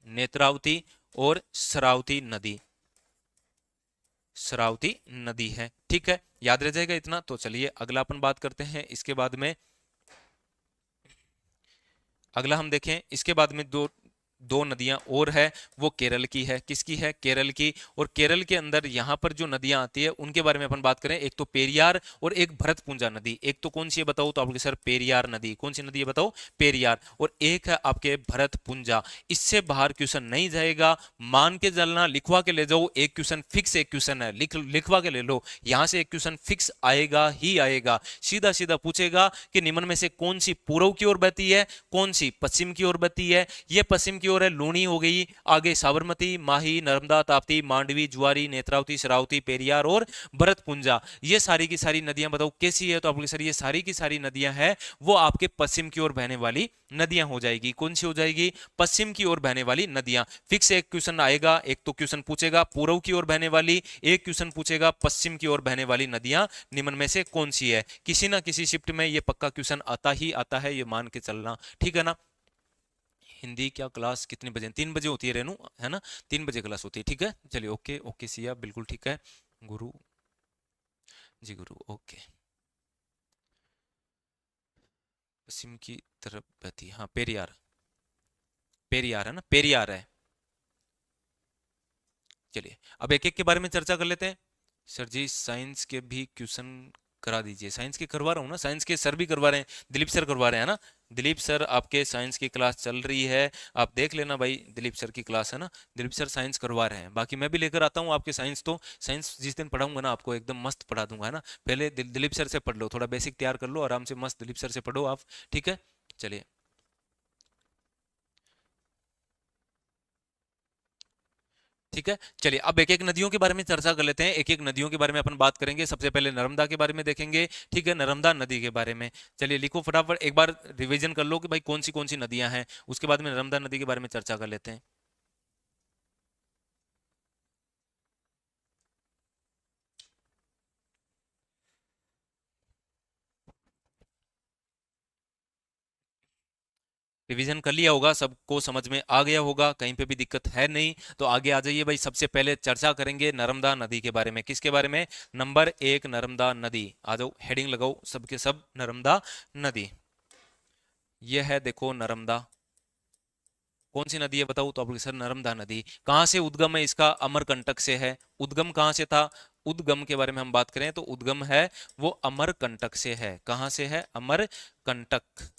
A: नेत्रावती और शरावती नदी, शरावती नदी है। ठीक है, याद रह जाएगा इतना। तो चलिए अगला अपन बात करते हैं, इसके बाद में अगला हम देखें, इसके बाद में दो दो नदियां और है, वो केरल की है, किसकी है केरल की, और केरल के अंदर यहां पर जो नदियां आती है उनके बारे में अपन बात करें, एक तो पेरियार और एक भरतपुंजा नदी, एक तो कौन सी है बताओ तो आपके सर पेरियार नदी, कौन सी नदी है बताओ पेरियार, और एक है आपके भरतपुंजा। इससे बाहर क्वेश्चन नहीं जाएगा, मान के चलना, लिखवा के ले जाओ, एक क्वेश्चन फिक्स, एक क्वेश्चन है लिखवा के ले लो, यहां से एक क्वेश्चन फिक्स आएगा ही आएगा, सीधा सीधा पूछेगा कि निम्न में से कौन सी पूर्व की ओर बहती है, कौन सी पश्चिम की ओर बहती है, ये पश्चिम की ओर है लूणी हो गई, आगे साबरमती, माही, नर्मदा, ताप्ती, मांडवी, जुआरी, नेत्रावती, शरावती, पेरियार और भरतपुंजा, ये सारी की सारी नदियां बताओ कैसी है तो आपके सर ये सारी की सारी नदियां हैं वो आपके पश्चिम की ओर बहने वाली नदियां हो जाएगी। कौन सी हो जाएगी पश्चिम की ओर बहने वाली नदियां। फिक्स एक क्वेश्चन आएगा, एक तो क्वेश्चन पूछेगा पूर्व की ओर बहने वाली, एक क्वेश्चन पूछेगा पश्चिम की ओर बहने वाली नदियां निम्न में से कौन सी है। किसी ना किसी शिफ्ट में ये पक्का क्वेश्चन आता ही आता है, ये मान के चलना, ठीक है ना। हिंदी क्या क्लास कितने बजे, 3 बजे होती है रेनू, है ना, 3 बजे क्लास होती है, ठीक है। चलिए ओके ओके सिया, बिल्कुल ठीक है। गुरु जी गुरु ओके, पश्चिम की तरफ बहती, हाँ पेरियार, पेरियार है ना, पेरियार है। चलिए अब एक एक के बारे में चर्चा कर लेते हैं। सर जी साइंस के भी क्वेश्चन करा दीजिए, साइंस के करवा रहा हूँ ना, साइंस के सर भी करवा रहे हैं, दिलीप सर करवा रहे हैं ना, दिलीप सर आपके साइंस की क्लास चल रही है, आप देख लेना भाई, दिलीप सर की क्लास है ना, दिलीप सर साइंस करवा रहे हैं। बाकी मैं भी लेकर आता हूँ आपके साइंस, तो साइंस जिस दिन पढ़ाऊंगा ना आपको एकदम मस्त पढ़ा दूंगा, है ना। पहले दिलीप सर से पढ़ लो, थोड़ा बेसिक तैयार कर लो, आराम से मस्त दिलीप सर से पढ़ो आप, ठीक है। चलिए ठीक है, चलिए अब एक एक नदियों के बारे में चर्चा कर लेते हैं, एक एक नदियों के बारे में अपन बात करेंगे। सबसे पहले नर्मदा के बारे में देखेंगे, ठीक है, नर्मदा नदी के बारे में। चलिए लिखो फटाफट, एक बार रिवीजन कर लो कि भाई कौन सी नदियां हैं, उसके बाद में नर्मदा नदी के बारे में चर्चा कर लेते हैं। रिवीजन कर लिया होगा, सबको समझ में आ गया होगा, कहीं पे भी दिक्कत है नहीं, तो आगे आ जाइए भाई। सबसे पहले चर्चा करेंगे नर्मदा नदी के बारे में, किसके बारे में, नंबर 1 नर्मदा नदी, आ जाओ हेडिंग लगाओ सबके सब, नर्मदा नदी, यह है देखो नर्मदा, कौन सी नदी है बताओ, तो आप बोलोगे सर नर्मदा नदी। कहाँ से उद्गम है इसका, अमरकंटक से है। उद्गम कहाँ से था, उद्गम के बारे में हम बात करें तो उद्गम है वो अमरकंटक से है। कहाँ से है, अमरकंटक।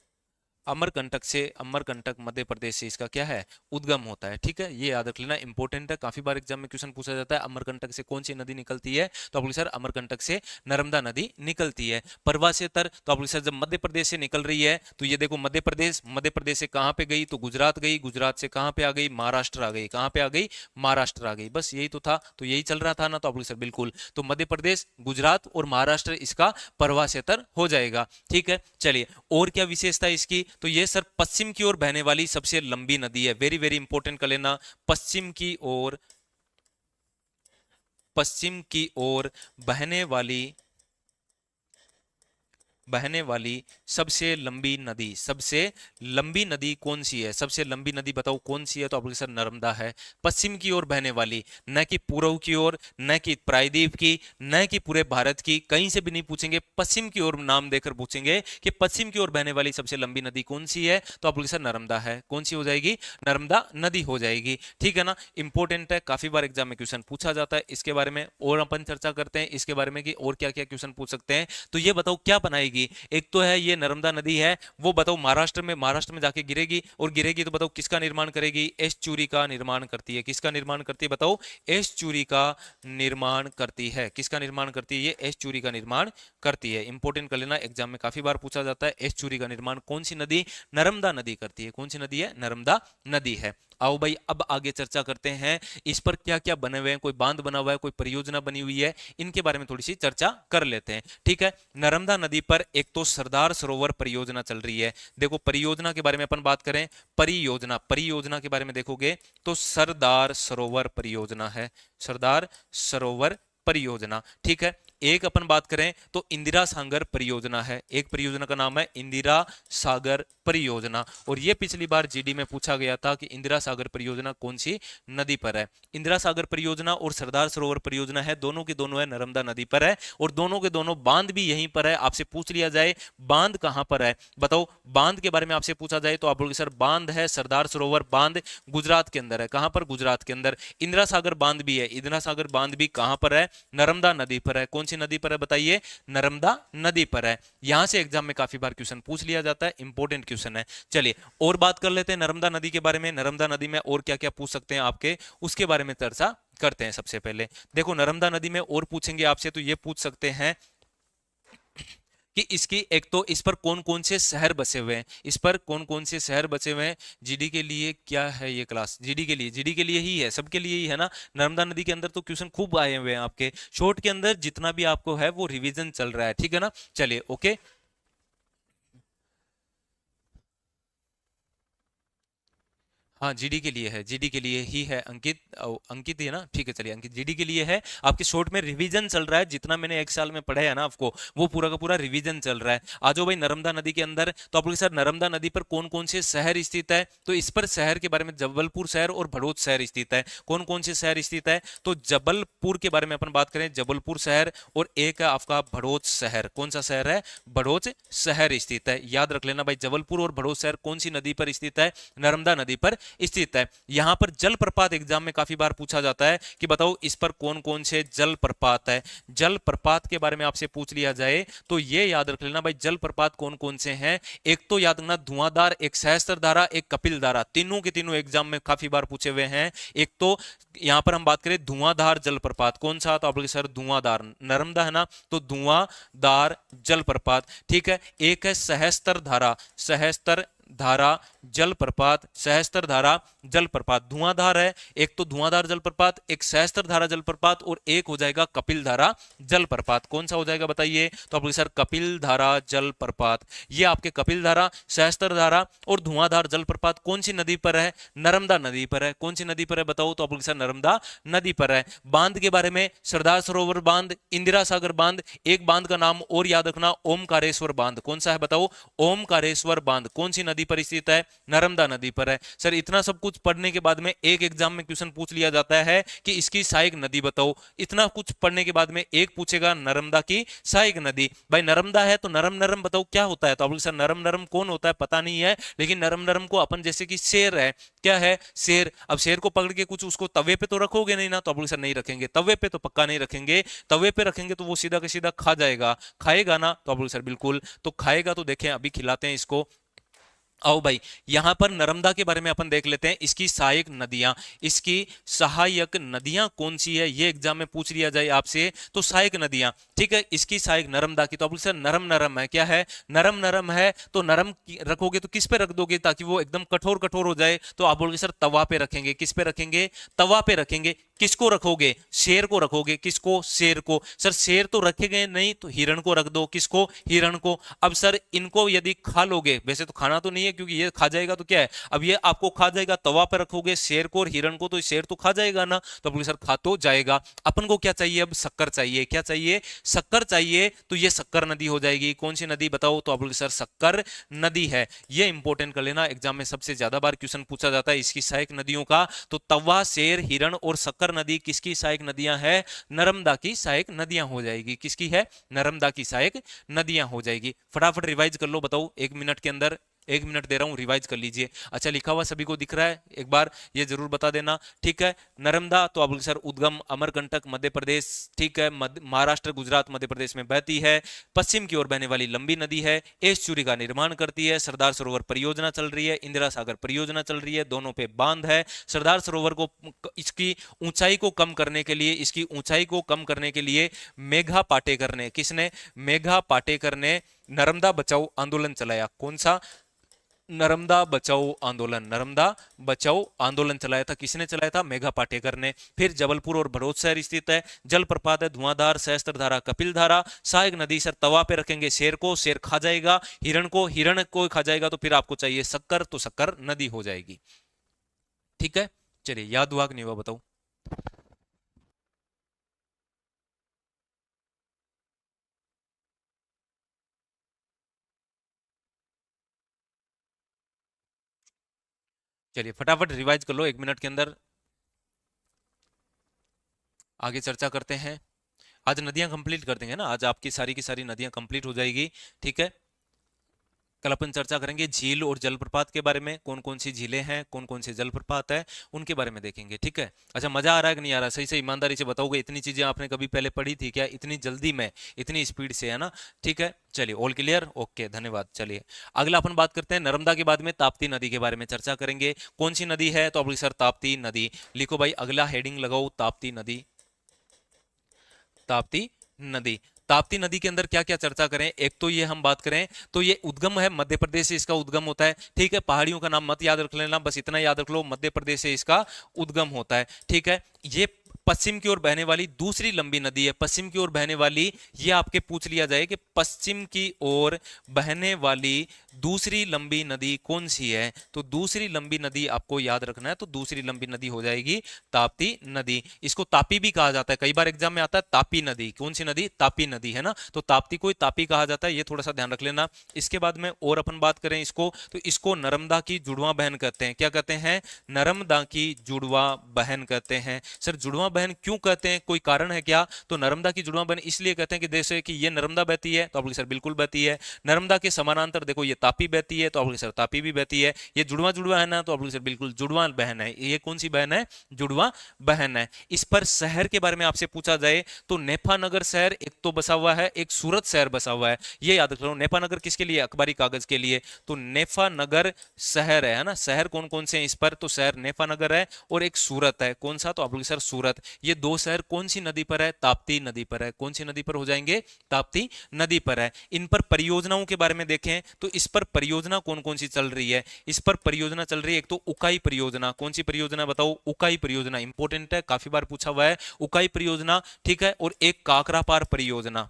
A: अमरकंटक से, अमरकंटक मध्य प्रदेश से इसका क्या है, उद्गम होता है। ठीक है, ये याद रख लेना, इंपॉर्टेंट है, काफी बार एग्जाम में क्वेश्चन पूछा जाता है अमरकंटक से कौन सी नदी निकलती है, तो आप बोलिए सर अमरकंटक से नर्मदा नदी निकलती है। परवा से तर, तो आप बोलिए सर जब मध्य प्रदेश से निकल रही है तो ये देखो मध्य प्रदेश, मध्य प्रदेश से कहाँ पे गई, तो गुजरात गई, गुजरात से कहाँ पे आ गई, महाराष्ट्र आ गई। कहाँ पे आ गई, महाराष्ट्र आ गई। बस यही तो था, तो यही चल रहा था ना, तो आप बोलिए सर बिल्कुल, तो मध्य प्रदेश, गुजरात और महाराष्ट्र इसका परवा से तर हो जाएगा। ठीक है, चलिए और क्या विशेषता है इसकी, तो ये सर पश्चिम की ओर बहने वाली सबसे लंबी नदी है। वेरी वेरी इंपॉर्टेंट कर लेना, पश्चिम की ओर, पश्चिम की ओर बहने वाली, बहने वाली सबसे लंबी नदी, सबसे लंबी नदी कौन सी है, सबसे लंबी नदी बताओ कौन सी है, तो आप बोलोगे सर नर्मदा है। पश्चिम की ओर बहने वाली, न कि पूर्व की ओर, न कि प्रायद्वीप की, न कि पूरे भारत की, कहीं से भी नहीं पूछेंगे, पश्चिम की ओर नाम देकर पूछेंगे कि पश्चिम की ओर बहने वाली सबसे लंबी नदी कौन सी है, तो आप बोलोगे सर नर्मदा है। कौन सी हो जाएगी, नर्मदा नदी हो जाएगी। ठीक है ना, इंपॉर्टेंट है, काफी बार एग्जाम में क्वेश्चन पूछा जाता है इसके बारे में, और अपन चर्चा करते हैं इसके बारे में कि और क्या क्या क्वेश्चन पूछ सकते हैं। तो ये बताओ क्या बनाएगी, एक तो है ये नर्मदा नदी है, वो बताओ महाराष्ट्र में, महाराष्ट्र में जाके गिरेगी, और गिरेगी तो बताओ किसका निर्माण करेगी, एस्चुरी का निर्माण करती है। किसका निर्माण करती है बताओ, एस्चुरी का निर्माण करती है। किसका निर्माण करती है, ये एस्चुरी का निर्माण करती है। इंपॉर्टेंट कर लेना, एग्जाम में काफी बार पूछा जाता है, एस्चुरी का निर्माण कौन सी नदी, नर्मदा नदी करती है। कौन सी नदी है, नर्मदा नदी है। आओ भाई अब आगे चर्चा करते हैं, इस पर क्या क्या बने हुए हैं, कोई बांध बना हुआ है, कोई परियोजना बनी हुई है, इनके बारे में थोड़ी सी चर्चा कर लेते हैं। ठीक है, नर्मदा नदी पर एक तो सरदार सरोवर परियोजना चल रही है। देखो परियोजना के बारे में अपन बात करें, परियोजना, परियोजना के बारे में देखोगे तो सरदार सरोवर परियोजना है, सरदार सरोवर परियोजना। ठीक है, एक अपन बात करें तो इंदिरा सागर परियोजना है, एक परियोजना का नाम है इंदिरा सागर परियोजना, और ये पिछली बार जीडी में पूछा गया था कि इंदिरा सागर परियोजना कौन सी नदी पर है। इंदिरा सागर परियोजना और सरदार सरोवर परियोजना है, दोनों के दोनों है नर्मदा नदी पर है, और दोनों के दोनों बांध भी यहीं पर है। आपसे पूछ लिया जाए बांध कहां पर है, बताओ बांध के बारे में आपसे पूछा जाए तो आप बोलोगे सर बांध है सरदार सरोवर बांध गुजरात के अंदर है। कहां पर, गुजरात के अंदर। इंदिरा सागर बांध भी है, इंदिरा सागर बांध भी कहां पर है, नर्मदा नदी पर है। कौन सी नदी पर है बताइए, नर्मदा नदी पर है। यहां से एग्जाम में काफी बार क्वेश्चन पूछ लिया जाता है, इंपॉर्टेंट क्वेश्चन है। चलिए और बात कर लेते हैं नर्मदा नदी के बारे में, नर्मदा नदी में और क्या क्या पूछ सकते हैं आपके, उसके बारे में चर्चा करते हैं। सबसे पहले देखो नर्मदा नदी में और पूछेंगे आपसे, तो ये पूछ सकते हैं कि इसकी, एक तो इस पर कौन कौन से शहर बसे हुए हैं, इस पर कौन कौन से शहर बसे हुए हैं। जीडी के लिए क्या है ये क्लास, जीडी के लिए, जीडी के लिए ही है, सबके लिए ही है ना। नर्मदा नदी के अंदर तो क्वेश्चन खूब आए हुए हैं आपके, शॉर्ट के अंदर जितना भी आपको है वो रिवीजन चल रहा है। ठीक है ना, चलिए ओके। हाँ जीडी के लिए है, जीडी के लिए ही है अंकित, अंकित ही है ना, ठीक है चलिए अंकित जीडी के लिए है। आपके शॉर्ट में रिवीजन चल रहा है, जितना मैंने एक साल में पढ़ा है ना आपको, वो पूरा का पूरा रिवीजन चल रहा है। आ जाओ भाई नर्मदा नदी के अंदर, तो आप लोग सर नर्मदा नदी पर कौन कौन से शहर स्थित है, तो इस पर शहर के बारे में जबलपुर शहर और भड़ोत शहर स्थित है। कौन कौन से शहर स्थित है, तो जबलपुर के बारे में अपन बात करें, जबलपुर शहर, और एक है आपका भड़ोत शहर। कौन सा शहर है, भड़ोत शहर स्थित है। याद रख लेना भाई, जबलपुर और भड़ोत शहर कौन सी नदी पर स्थित है, नर्मदा नदी पर स्थित है। यहां पर जलप्रपात एग्जाम में काफी बार पूछा जाता है कि बताओ इस पर कौन कौन से जलप्रपात है। जलप्रपात के बारे में आपसे पूछ लिया जाए तो ये याद रख लेना भाई, जलप्रपात कौन कौन से हैं। एक तो याद रखना धुआंधार, एक सहस्त्रधारा, एक कपिल धारा, तीनों के तीनों एग्जाम में काफी बार पूछे हुए हैं। एक तो यहां पर हम बात करें धुआंधार जलप्रपात, कौन सा, तो आप लोग सर धुआंधार, नर्मदा है ना, तो धुआंधार जलप्रपात। ठीक है, एक है सहस्त्र धारा, सहस्त्र धारा जलप्रपात, सहस्त्र धारा जलप्रपात, धुआंधार है। एक तो धुआंधार जलप्रपात, एक सहस्त्र धारा जलप्रपात, और एक हो जाएगा कपिल धारा जलप्रपात। कौन सा हो जाएगा बताइए, तो आप सर कपिल धारा जलप्रपात। ये आपके कपिल धारा, सहस्त्र धारा और धुआंधार जलप्रपात कौन सी नदी पर है, नर्मदा नदी पर है। कौन सी नदी पर है बताओ, तो आप सर नर्मदा नदी पर है। बांध के बारे में सरदार सरोवर बांध, इंदिरा सागर बांध, एक बांध का नाम और याद रखना ओमकारेश्वर बांध। कौन सा है बताओ, ओमकारेश्वर बांध। कौन सी नदी नदी पर स्थित है? नर्मदा नदी पर है। सर इतना सब कुछ पढ़ने के बाद में एक एग्जाम में क्वेश्चन पूछ लिया जाता है कि इसकी सहायक नदी बताओ। इतना कुछ पढ़ने के बाद में एक पूछेगा नर्मदा की सहायक नदी। भाई नर्मदा है तो नरम नरम बताओ क्या होता है? तो आप बोले सर नरम नरम कौन होता है पता नहीं है, लेकिन नरम नरम को अपन जैसे कि शेर है, क्या है? शेर। अब शेर को पकड़ के कुछ उसको तवे पे तो रखोगे नहीं ना, तो आप बोले सर नहीं रखेंगे। तवे पे तो पक्का नहीं रखेंगे, तवे पे रखेंगे तो वो सीधा का सीधा खा जाएगा। खाएगा ना? तो आप बोले सर बिल्कुल। तो खाएगा तो देखें अभी खिलाते हैं इसको। आओ भाई, यहां पर नर्मदा के बारे में अपन देख लेते हैं। इसकी सहायक नदियां, इसकी सहायक नदियां कौन सी है, ये एग्जाम में पूछ लिया जाए आपसे तो सहायक नदियां, ठीक है। इसकी सहायक नर्मदा की, तो आप सर नरम नरम है, क्या है? नरम नरम है। तो नरम रखोगे तो किस पे रख दोगे ताकि वो एकदम कठोर कठोर हो जाए? तो आप बोलोगे सर तवा पे रखेंगे। किस पे रखेंगे? तवा पे रखेंगे। किसको रखोगे? शेर को रखोगे। किसको? शेर को। सर शेर तो रखेंगे नहीं तो हिरण को रख दो। किसको? हिरण को। अब सर इनको यदि खा लोगे, वैसे तो खाना तो नहीं है क्योंकि ये खा जाएगा तो क्या है, अब ये आपको खा जाएगा। तवा पर रखोगे शेर को और हिरण को तो शेर तो खा जाएगा ना, तो बोले सर खा तो जाएगा। अपन को क्या चाहिए? अब शक्कर चाहिए। क्या चाहिए? शक्कर चाहिए। तो ये शक्कर नदी हो जाएगी। कौन सी नदी बताओ? तो आप बोले सर शक्कर नदी है। ये इंपॉर्टेंट कर लेना, एग्जाम में सबसे ज्यादा बार क्वेश्चन पूछा जाता है इसकी सहायक नदियों का। तो तवा, शेर, हिरण और शक्कर नदी किसकी सहायक नदियां है? नर्मदा की सहायक नदियां हो जाएगी। किसकी है? नर्मदा की सहायक नदियां हो जाएगी। फटाफट रिवाइज कर लो, बताओ 1 मिनट के अंदर। 1 मिनट दे रहा हूं, रिवाइज कर लीजिए। अच्छा लिखा हुआ सभी को दिख रहा है? एक बार ये जरूर बता देना, ठीक है। नर्मदा तो आप बोले सर उद्गम अमरकंटक मध्य प्रदेश, ठीक है, महाराष्ट्र, गुजरात, मध्य प्रदेश में बहती है। पश्चिम की ओर बहने वाली लंबी नदी है। एस्चुरी का निर्माण करती है। सरदार सरोवर परियोजना चल रही है, इंदिरा सागर परियोजना चल रही है, दोनों पे बांध है। सरदार सरोवर को, इसकी ऊंचाई को कम करने के लिए, इसकी ऊंचाई को कम करने के लिए मेघा पाटेकर ने, किसने? मेघा पाटेकर ने नर्मदा बचाओ आंदोलन चलाया। कौन सा? नर्मदा बचाओ आंदोलन। नर्मदा बचाओ आंदोलन चलाया था। किसने चलाया था? मेघा पाटेकर ने। फिर जबलपुर और भरूच शहर स्थित है। जलप्रपात है धुआंधार, सहस्त्रधारा, कपिल धारा। सहायक नदी सर तवा पे रखेंगे शेर को, शेर खा जाएगा। हिरण को, हिरण को खा जाएगा। तो फिर आपको चाहिए शक्कर, तो शक्कर नदी हो जाएगी, ठीक है। चलिए याद हुआ कि नहीं हुआ बताओ। चलिए फटाफट रिवाइज कर लो 1 मिनट के अंदर, आगे चर्चा करते हैं। आज नदियां कंप्लीट कर देंगे ना, आज आपकी सारी की सारी नदियां कंप्लीट हो जाएगी, ठीक है। कल अपन चर्चा करेंगे झील और जलप्रपात के बारे में, कौन कौन सी झीलें हैं, कौन कौन से जलप्रपात है, उनके बारे में देखेंगे, ठीक है। अच्छा मजा आ रहा है कि नहीं आ रहा? सही से ईमानदारी से बताओगे, इतनी चीजें आपने कभी पहले पढ़ी थी क्या? इतनी जल्दी में, इतनी स्पीड से, है ना? ठीक है चलिए, ऑल क्लियर, ओके, धन्यवाद। चलिए अगला अपन बात करते हैं नर्मदा के बाद में ताप्ती नदी के बारे में चर्चा करेंगे। कौन सी नदी है? तो अब सर ताप्ती नदी लिखो भाई, अगला हेडिंग लगाओ ताप्ती नदी। ताप्ती नदी। ताप्ती नदी के अंदर क्या क्या चर्चा करें? एक तो ये हम बात करें तो ये उद्गम है, मध्य प्रदेश से इसका उद्गम होता है, ठीक है। पहाड़ियों का नाम मत याद रख लेना, बस इतना याद रख लो, मध्य प्रदेश से इसका उद्गम होता है, ठीक है। ये पश्चिम की ओर बहने वाली दूसरी लंबी नदी है। पश्चिम की ओर बहने वाली, ये आपके पूछ लिया जाए कि पश्चिम की ओर बहने वाली दूसरी लंबी नदी कौन सी है, तो दूसरी लंबी नदी आपको याद रखना है। तो दूसरी लंबी नदी हो जाएगी ताप्ती नदी। इसको तापी भी कहा जाता है, कई बार एग्जाम में आता है तापी नदी। कौन सी नदी? तापी नदी, है ना। तो ताप्ती को तापी कहा जाता है, ये थोड़ा सा ध्यान रख लेना। इसके बाद में और अपन बात करें इसको, तो इसको नर्मदा की जुड़वा बहन कहते हैं। क्या कहते हैं? नर्मदा की जुड़वा बहन कहते हैं। सर जुड़वा बहन क्यों कहते हैं, कोई कारण है क्या? तो नर्मदा की जुड़वा बहन इसलिए कहते हैं कि जैसे कि ये नर्मदा बहती है, तो आप बोले सर बिल्कुल बहती है। नर्मदा के समानांतर देखो ये तापी बहती है, तो आप बोले सर तापी भी बहती है। ये जुड़वा जुड़वा है ना, तो आप बोले सर बिल्कुल जुड़वा बहन है। ये कौन सी बहन है? जुड़वा बहन है। इस पर शहर के बारे में आपसे पूछा जाए तो नेफानगर शहर एक तो बसा हुआ है, एक सूरत शहर बसा हुआ है, ये याद रख लो। नेफानगर किसके लिए? अखबारी कागज के लिए। तो नेफानगर शहर है ना। शहर कौन कौन से हैं इस पर? तो शहर नेफानगर है और एक सूरत है। कौन सा? तो आप बोले सर सूरत। ये दो शहर कौन सी नदी पर है? ताप्ती नदी पर है। कौन सी नदी पर हो जाएंगे? ताप्ती नदी पर है। इन पर परियोजनाओं के बारे में देखें तो इस पर परियोजना कौन कौन सी चल रही है? इस पर परियोजना चल रही है एक तो उकाई परियोजना। कौन सी परियोजना बताओ? उकाई परियोजना, इंपॉर्टेंट है, काफी बार पूछा हुआ है। उकाई परियोजना, ठीक है। और एक काकरापार परियोजना।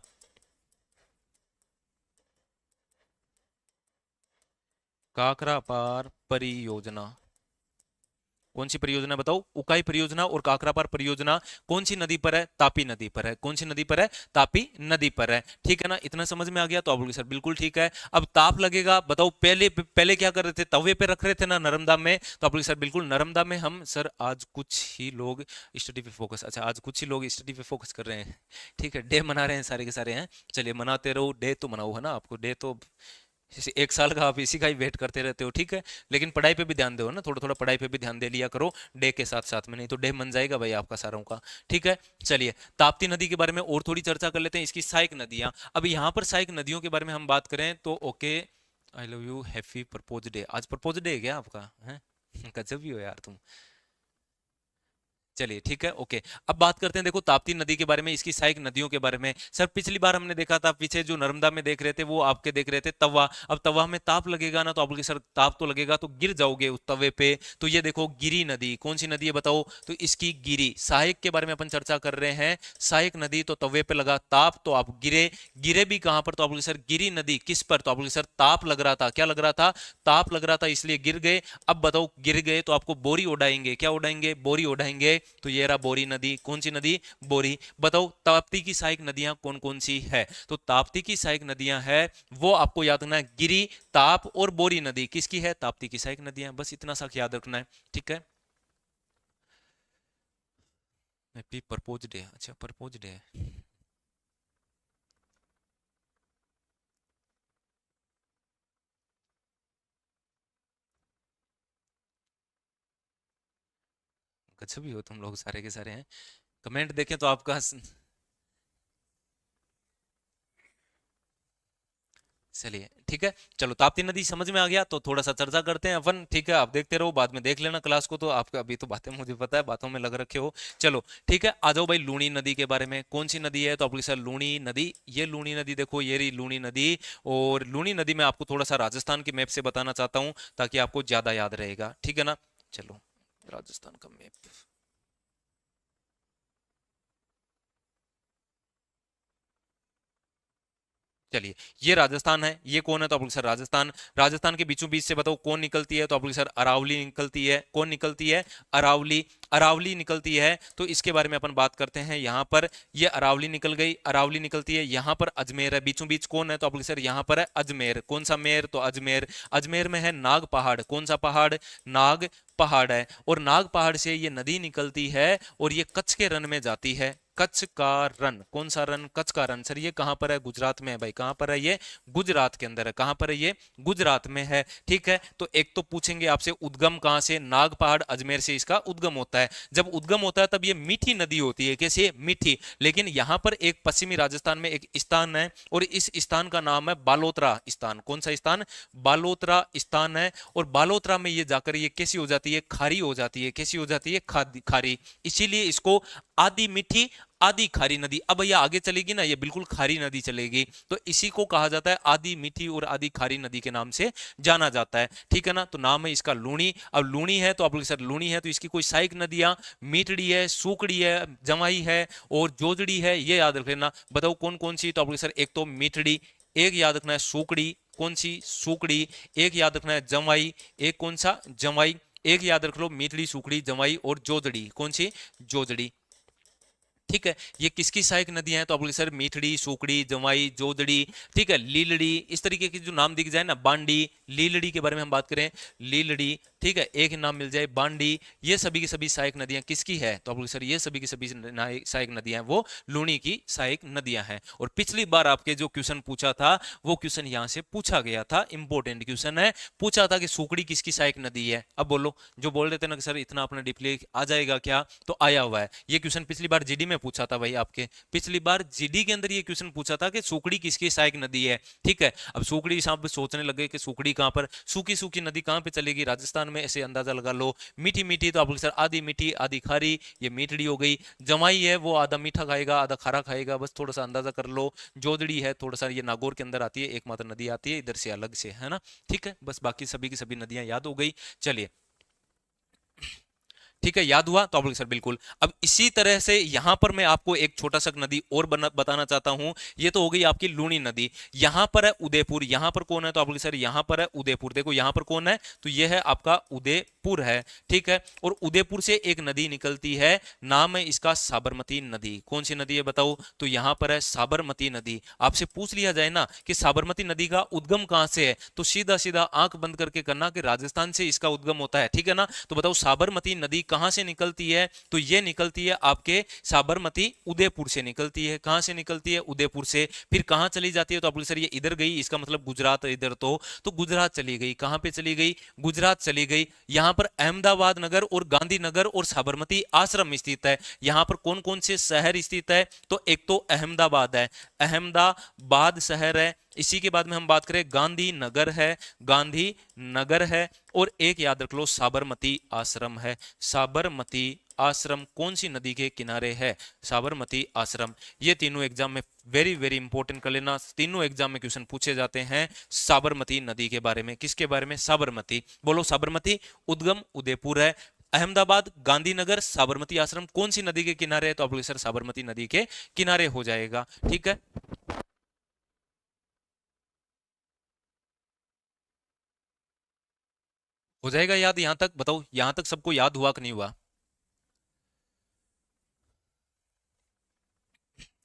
A: काकरापार परियोजना, कौन सी परियोजना बताओ? उकाई परियोजना और काकरापार परियोजना कौन सी नदी पर है? तापी नदी पर है। कौन सी नदी पर है? तापी नदी पर है। ठीक है ना, इतना समझ में आ गया? तो आप बोलोगे सर बिल्कुल ठीक है। अब ताप लगेगा, बताओ पहले पहले क्या कर रहे थे? तवे पे रख रहे थे ना नर्मदा में। तो आप बोलोगे सर बिल्कुल नर्मदा में हम सर आज कुछ ही लोग स्टडी पे फोकस, अच्छा आज कुछ ही लोग स्टडी पे फोकस कर रहे हैं। ठीक है, डे मना रहे हैं सारे के सारे हैं। चलिए मनाते रहो, डे तो मनाओ, है ना, आपको डे तो जैसे एक साल का आप इसी का ही वेट करते रहते हो। ठीक है, लेकिन पढ़ाई पे भी ध्यान दो ना, थोड़ा थोड़ा पढ़ाई पे भी ध्यान दे लिया करो डे के साथ साथ में, नहीं तो डे मन जाएगा भाई आपका सारों का। ठीक है, चलिए ताप्ती नदी के बारे में और थोड़ी चर्चा कर लेते हैं, इसकी सहायक नदियां। अब यहाँ पर सहायक नदियों के बारे में हम बात करें तो okay, I love you, happy propose day. आज प्रपोज डे है क्या आपका? है गजब ही हो यार तुम। चलिए ठीक है, ओके। अब बात करते हैं देखो ताप्ती नदी के बारे में, इसकी सहायक नदियों के बारे में। सर पिछली बार हमने देखा था, पीछे जो नर्मदा में देख रहे थे वो आपके देख रहे थे तवा। अब तवा में ताप लगेगा ना, तो आप बोलोगे सर ताप तो लगेगा तो गिर जाओगे उस तवे पे। तो ये देखो गिरी नदी, कौन सी नदी है बताओ? तो इसकी गिरी, सहायक के बारे में अपन चर्चा कर रहे हैं। सहायक नदी तो तवे पे लगा ताप तो आप गिरे। गिरे भी कहां पर? तो आप बोलोगे सर गिरी नदी किस पर? तो आप बोलोगे सर ताप लग रहा था। क्या लग रहा था? ताप लग रहा था, इसलिए गिर गए। अब बताओ गिर गए तो आपको बोरी उड़ाएंगे, क्या उड़ाएंगे? बोरी उड़ाएंगे। तो ये रहा बोरी नदी। कौन सी नदी? बोरी। बताओ ताप्ती की सहायक नदियां कौन कौन सी है? तो ताप्ती की सहायक नदियां है वो आपको याद रखना है, गिरी, ताप और बोरी नदी किसकी है? ताप्ती की सहायक नदियां। बस इतना सा याद रखना है। ठीक है, हैप्पी प्रपोज डे, अच्छा प्रपोज डे है। गजब ही हो तुम लोग सारे के सारे हैं। कमेंट देखें तो आपका चलिए ठीक है, चलो ताप्ती नदी समझ में आ गया तो थोड़ा सा चर्चा करते हैं अपन। ठीक है, आप देखते रहो, बाद में देख लेना क्लास को, तो आपका अभी तो बातें मुझे पता है, बातों में लग रखे हो। चलो ठीक है, आ जाओ भाई लूणी नदी के बारे में। कौन सी नदी है? तो आप सर लूणी नदी, ये लूणी नदी देखो, ये रही लूणी नदी। और लूणी नदी में आपको थोड़ा सा राजस्थान की मैप से बताना चाहता हूँ ताकि आपको ज्यादा याद रहेगा। ठीक है ना, चलो राजस्थान का मैप, चलिए ये राजस्थान है। ये कौन है? तो आप सर राजस्थान। राजस्थान के बीचों बीच से बताओ कौन निकलती है? तो आप सर अरावली निकलती है। कौन निकलती है? अरावली, अरावली निकलती है। तो इसके बारे में अपन बात करते हैं। यहाँ पर ये अरावली निकल गई, अरावली निकलती है। यहाँ पर अजमेर है, बीचों बीच कौन है? तो आप सर यहाँ पर है अजमेर। कौन सा मेर? तो अजमेर। अजमेर में है नाग पहाड़। कौन सा पहाड़? नाग पहाड़ है। और नाग पहाड़ से ये नदी निकलती है और ये कच्छ के रन में जाती है। कच्छ का रन, कौन सा रन? कच्छ का रन। सर ये कहां पर है? गुजरात में है भाई। कहां पर है ये? गुजरात के अंदर है। कहां पर है ये? गुजरात में है। ठीक है, तो एक तो पूछेंगे आपसे उद्गम कहां से? नाग पहाड़ अजमेर से इसका उद्गम होता है। जब उद्गम होता है तब ये मीठी नदी होती है। कैसे? मीठी। लेकिन यहां पर एक पश्चिमी राजस्थान में एक स्थान है और इस स्थान का नाम है बालोतरा स्थान। कौन सा स्थान? बालोतरा स्थान है। और बालोतरा में ये जाकर ये कैसी हो जाती है? खारी हो जाती है। कैसी हो जाती है? खारी। इसीलिए इसको आधी मीठी आधी खारी नदी। अब भैया आगे चलेगी ना, ये बिल्कुल खारी नदी चलेगी। तो इसी को कहा जाता है आधी मीठी और आधी खारी नदी के नाम से जाना जाता है। ठीक है ना, तो नाम है इसका लूणी। अब लूणी है तो आप लोग सर लूणी है तो इसकी कोई सहायक नदियां, मीठड़ी है, सूकड़ी है, जमाई है और जोजड़ी है, ये याद रख लेना। बताओ कौन कौन सी? तो आप लोग सर एक तो मीठड़ी, एक याद रखना है सूकड़ी। कौन सी? सूकड़ी। एक याद रखना है जमाई। एक कौन सा? जमाई। एक याद रख लो मीठड़ी, सूखड़ी, जमाई और जोजड़ी। कौन सी? जोजड़ी। ठीक है, ये किसकी सहायक नदियां हैं? तो आप बोले सर मीठड़ी, सूकड़ी, जमाई, जोदड़ी। ठीक है, लीलड़ी, इस तरीके के जो नाम दिख जाए ना, बांडी, लीलड़ी के बारे में हम बात करें, लीलड़ी। ठीक है, एक नाम मिल जाए बांडी। ये सभी की सभी सहायक नदियां किसकी है? तो आप बोले सर ये सभी की सभी सहायक नदियां हैं वो लूणी की सहायक नदियां हैं। और पिछली बार आपके जो क्वेश्चन पूछा था वो क्वेश्चन यहां से पूछा गया था, इंपॉर्टेंट क्वेश्चन है। पूछा था कि सूकड़ी किसकी सहायक नदी है? अब बोलो, जो बोल रहे थे ना कि सर इतना अपना डिप्ली आ जाएगा क्या, तो आया हुआ है। ये क्वेश्चन पिछली बार जीडी में पूछा था भाई आपके, पिछली बार जीडी के अंदर ये क्वेश्चन पूछा था कि सूकड़ी किसकी सहायक नदी है। ठीक है, अब सूकड़ी साहब सोचने लगे कि सूकड़ी कहां पर, सूखी सूखी नदी कहां पे चलेगी? राजस्थान में, ऐसे अंदाजा लगा लो। मीठी मीठी तो आप सर आधी मीठी आधी खारी, ये मीठड़ी हो गई। जमाई है वो आधा मीठा खाएगा आधा खारा खाएगा, बस थोड़ा सा अंदाजा कर लो। जोदड़ी है थोड़ा सा, ये नागौर के अंदर आती है, एकमात्र नदी आती है इधर से अलग से, है ना। ठीक है, बस बाकी सभी की सभी नदियां याद हो गई। चलिए ठीक है, याद हुआ? तो आप बोले सर बिल्कुल। अब इसी तरह से यहां पर मैं आपको एक छोटा सा नदी और बताना चाहता हूं। ये तो हो गई आपकी लूणी नदी। यहां पर है उदयपुर। यहां पर कौन है? तो आप बोले सर यहां पर है उदयपुर। देखो यहां पर कौन है? तो ये है आपका उदयपुर। उदयपुर है, ठीक है। और उदयपुर से एक नदी निकलती है, नाम है इसका साबरमती नदी। कौन सी नदी है बताओ, तो यहां पर है साबरमती नदी। आपसे पूछ लिया जाए ना कि साबरमती नदी का उद्गम कहां से है, तो सीधा सीधा आंख बंद करके करना कि राजस्थान से इसका उद्गम होता है, ठीक है ना। तो बताओ साबरमती नदी कहां से निकलती है, तो ये निकलती है आपके साबरमती उदयपुर से निकलती है। कहां से निकलती है, उदयपुर से। फिर कहां चली जाती है, तो आप बोले सर ये इधर गई, इसका मतलब गुजरात इधर, तो गुजरात चली गई। कहां पे चली गई, गुजरात चली गई। यहां पर अहमदाबाद नगर और गांधीनगर और साबरमती आश्रम स्थित है। यहां पर कौन कौन से शहर स्थित है, तो एक तो अहमदाबाद है, अहमदाबाद शहर है। इसी के बाद में हम बात करें गांधीनगर है, गांधीनगर है। और एक याद रख लो साबरमती आश्रम है। साबरमती आश्रम कौन सी नदी के किनारे है, साबरमती आश्रम। ये तीनों एग्जाम में वेरी वेरी इंपॉर्टेंट कर लेना, तीनों एग्जाम में क्वेश्चन पूछे जाते हैं साबरमती नदी के बारे में। किसके बारे में, साबरमती। बोलो साबरमती उद्गम उदयपुर है, अहमदाबाद, गांधीनगर, साबरमती आश्रम कौन सी नदी के किनारे है, तो आप बोले सर साबरमती नदी के किनारे हो जाएगा, ठीक है। हो जाएगा याद यहां तक, बताओ यहां तक सबको याद हुआ कि नहीं हुआ।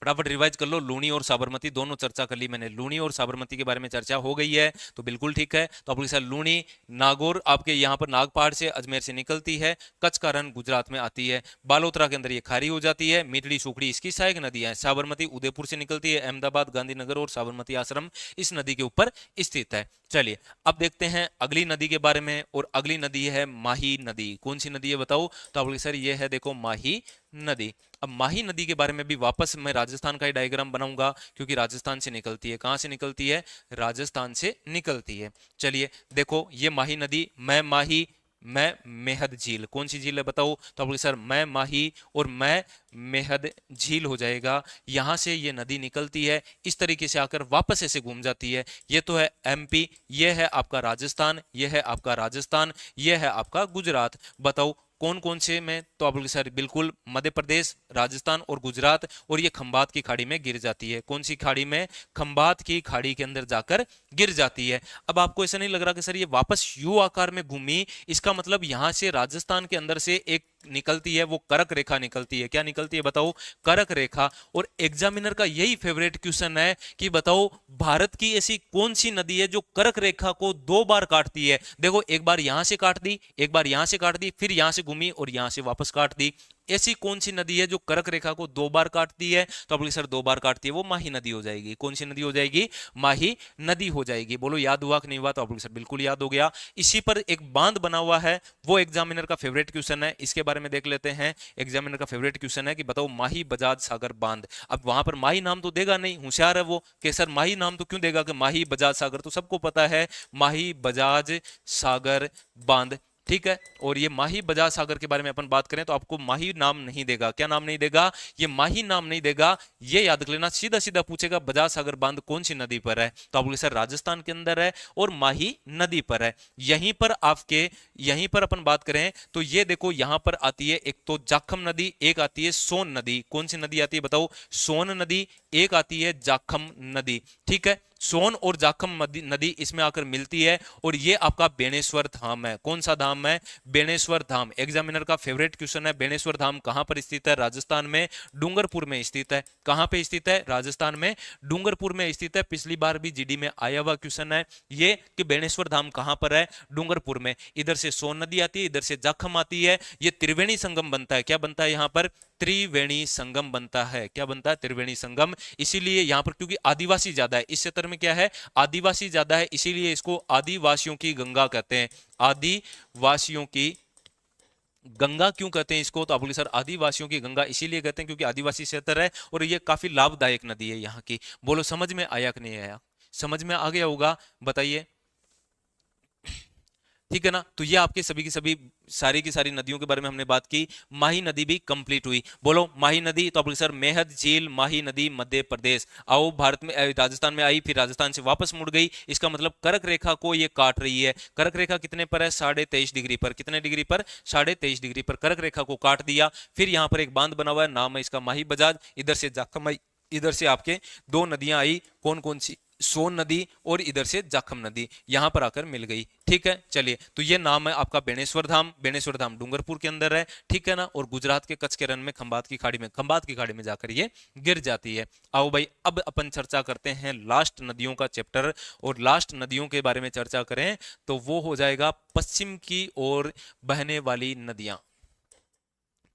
A: फटाफट रिवाइज कर लो। लूनी और साबरमती दोनों चर्चा कर ली मैंने, लूनी और साबरमती के बारे में चर्चा हो गई है, तो बिल्कुल ठीक है। तो आपके साथ लूनी नागौर आपके यहाँ पर नागपहाड़ से अजमेर से निकलती है, कच्छ का रण गुजरात में आती है, बालोतरा के अंदर ये खारी हो जाती है, मीठड़ी सुखड़ी इसकी सहायक नदी है। साबरमती उदयपुर से निकलती है, अहमदाबाद, गांधीनगर और साबरमती आश्रम इस नदी के ऊपर स्थित है। चलिए अब देखते हैं अगली नदी के बारे में, और अगली नदी है माही नदी। कौन सी नदी है बताओ, तो आप बोले सर ये है देखो माही नदी। अब माही नदी के बारे में भी वापस मैं राजस्थान का ही डायग्राम बनाऊंगा, क्योंकि राजस्थान से निकलती है। कहां से निकलती है, राजस्थान से निकलती है। चलिए देखो ये माही नदी, मैं माही, मैं मेहद झील। कौन सी झील है बताओ, तो आप बोले सर मैं माही और मैं मेहद झील हो जाएगा। यहां से ये नदी निकलती है, इस तरीके से आकर वापस ऐसे घूम जाती है। ये तो है एमपी, ये है आपका राजस्थान, ये है आपका राजस्थान, ये है आपका गुजरात। बताओ कौन कौन से में, तो आप लोग सर बिल्कुल मध्य प्रदेश, राजस्थान और गुजरात। और ये खंबात की खाड़ी में गिर जाती है। कौन सी खाड़ी में, खंबात की खाड़ी के अंदर जाकर गिर जाती है। अब आपको ऐसा नहीं लग रहा कि सर ये वापस यू आकार में घूमी, इसका मतलब यहां से राजस्थान के अंदर से एक निकलती है, वो करक रेखा निकलती है। क्या निकलती है बताओ, करक रेखा। और एग्जामिनर का यही फेवरेट क्वेश्चन है कि बताओ भारत की ऐसी कौन सी नदी है जो करक रेखा को 2 बार काटती है। देखो एक बार यहां से काट दी, एक बार यहां से काट दी, फिर यहां से घूमी और यहां से वापस काट दी। ऐसी कौन सी नदी है जो करक रेखा को 2 बार काटती है, तो आप बोलिए सर 2 बार काटती है, वो माही नदी हो जाएगी। कौन सी नदी हो जाएगी, माही नदी हो जाएगी। बोलो याद हुआ कि नहीं हुआ, तो आप बोलिए सर बिल्कुल याद हो गया। इसी पर एक बांध बना हुआ है, वो एग्जामिनर का फेवरेट क्वेश्चन है, इसके बारे में देख लेते हैं। एग्जामिनर का फेवरेट क्वेश्चन है कि बताओ माही बजाज सागर बांध। अब वहां पर माही नाम तो देगा नहीं, होशियार है वो कि सर माही नाम तो क्यों देगा, कि माही बजाज सागर तो सबको पता है, माही बजाज सागर बांध, ठीक है। और ये माही बजाज सागर के बारे में अपन बात करें तो आपको माही नाम नहीं देगा। क्या नाम नहीं देगा, ये माही नाम नहीं देगा, ये याद रख लेना। सीधा सीधा पूछेगा बजाज सागर बांध कौन सी नदी पर है, तो आप बोले सर राजस्थान के अंदर है और माही नदी पर है। यहीं पर आपके, यहीं पर अपन बात करें तो ये देखो यहां पर आती है एक तो जाखम नदी, एक आती है सोन नदी। कौन सी नदी आती है बताओ, सोन नदी, एक आती है जाखम नदी, ठीक है। सोन और जाखम नदी इसमें आकर मिलती है, और ये आपका बेणेश्वर धाम है। कौन सा धाम है, बेणेश्वर धाम। एग्जामिनर का फेवरेट क्वेश्चन है, बेणेश्वर धाम कहां पर स्थित है, राजस्थान में डूंगरपुर में स्थित है। कहां पे स्थित है, राजस्थान में डूंगरपुर में स्थित है। पिछली बार भी जीडी में आया हुआ क्वेश्चन है ये कि बेणेश्वर धाम कहां पर है, डूंगरपुर में। इधर से सोन नदी आती है, इधर से जाखम आती है, ये त्रिवेणी संगम बनता है। क्या बनता है यहां पर, त्रिवेणी संगम बनता है। क्या बनता है, त्रिवेणी संगम। इसीलिए यहां पर क्योंकि आदिवासी ज्यादा है, इस क्षेत्र में क्या है, आदिवासी ज्यादा है, इसीलिए इसको आदिवासियों की गंगा कहते हैं। आदिवासियों की गंगा क्यों कहते हैं इसको, तो आप बोलिए सर आदिवासियों की गंगा इसीलिए कहते हैं क्योंकि आदिवासी क्षेत्र है और ये काफी लाभदायक नदी है यहाँ की। बोलो समझ में आया कि नहीं आया, समझ में आ गया होगा, बताइए, ठीक है ना। तो ये आपके सभी की सभी सारी की सारी नदियों के बारे में हमने बात की। माही नदी भी कंप्लीट हुई। बोलो माही नदी, तो आप सर मेहद झील, माही नदी मध्य प्रदेश। आओ भारत में, राजस्थान में आई, फिर राजस्थान से वापस मुड़ गई। इसका मतलब कर्क रेखा को ये काट रही है। कर्क रेखा कितने पर है, 23.5 डिग्री पर। कितने डिग्री पर, 23.5 डिग्री पर कर्क रेखा को काट दिया। फिर यहाँ पर एक बांध बना हुआ है, नाम है इसका माही बजाज। इधर से जाखम आई, इधर से आपके 2 नदियां आई। कौन कौन सी, सोन नदी और इधर से जाखम नदी यहां पर आकर मिल गई। ठीक है, चलिए, तो ये नाम है आपका बेणेश्वर धाम। बेणेश्वर धाम डूंगरपुर के अंदर है, ठीक है ना, और गुजरात के कच्छ के रण में खंबात की खाड़ी में जाकर ये गिर जाती है। आओ भाई, अब अपन चर्चा करते हैं लास्ट नदियों का चैप्टर, और लास्ट नदियों के बारे में चर्चा करें तो वो हो जाएगा पश्चिम की ओर बहने वाली नदियां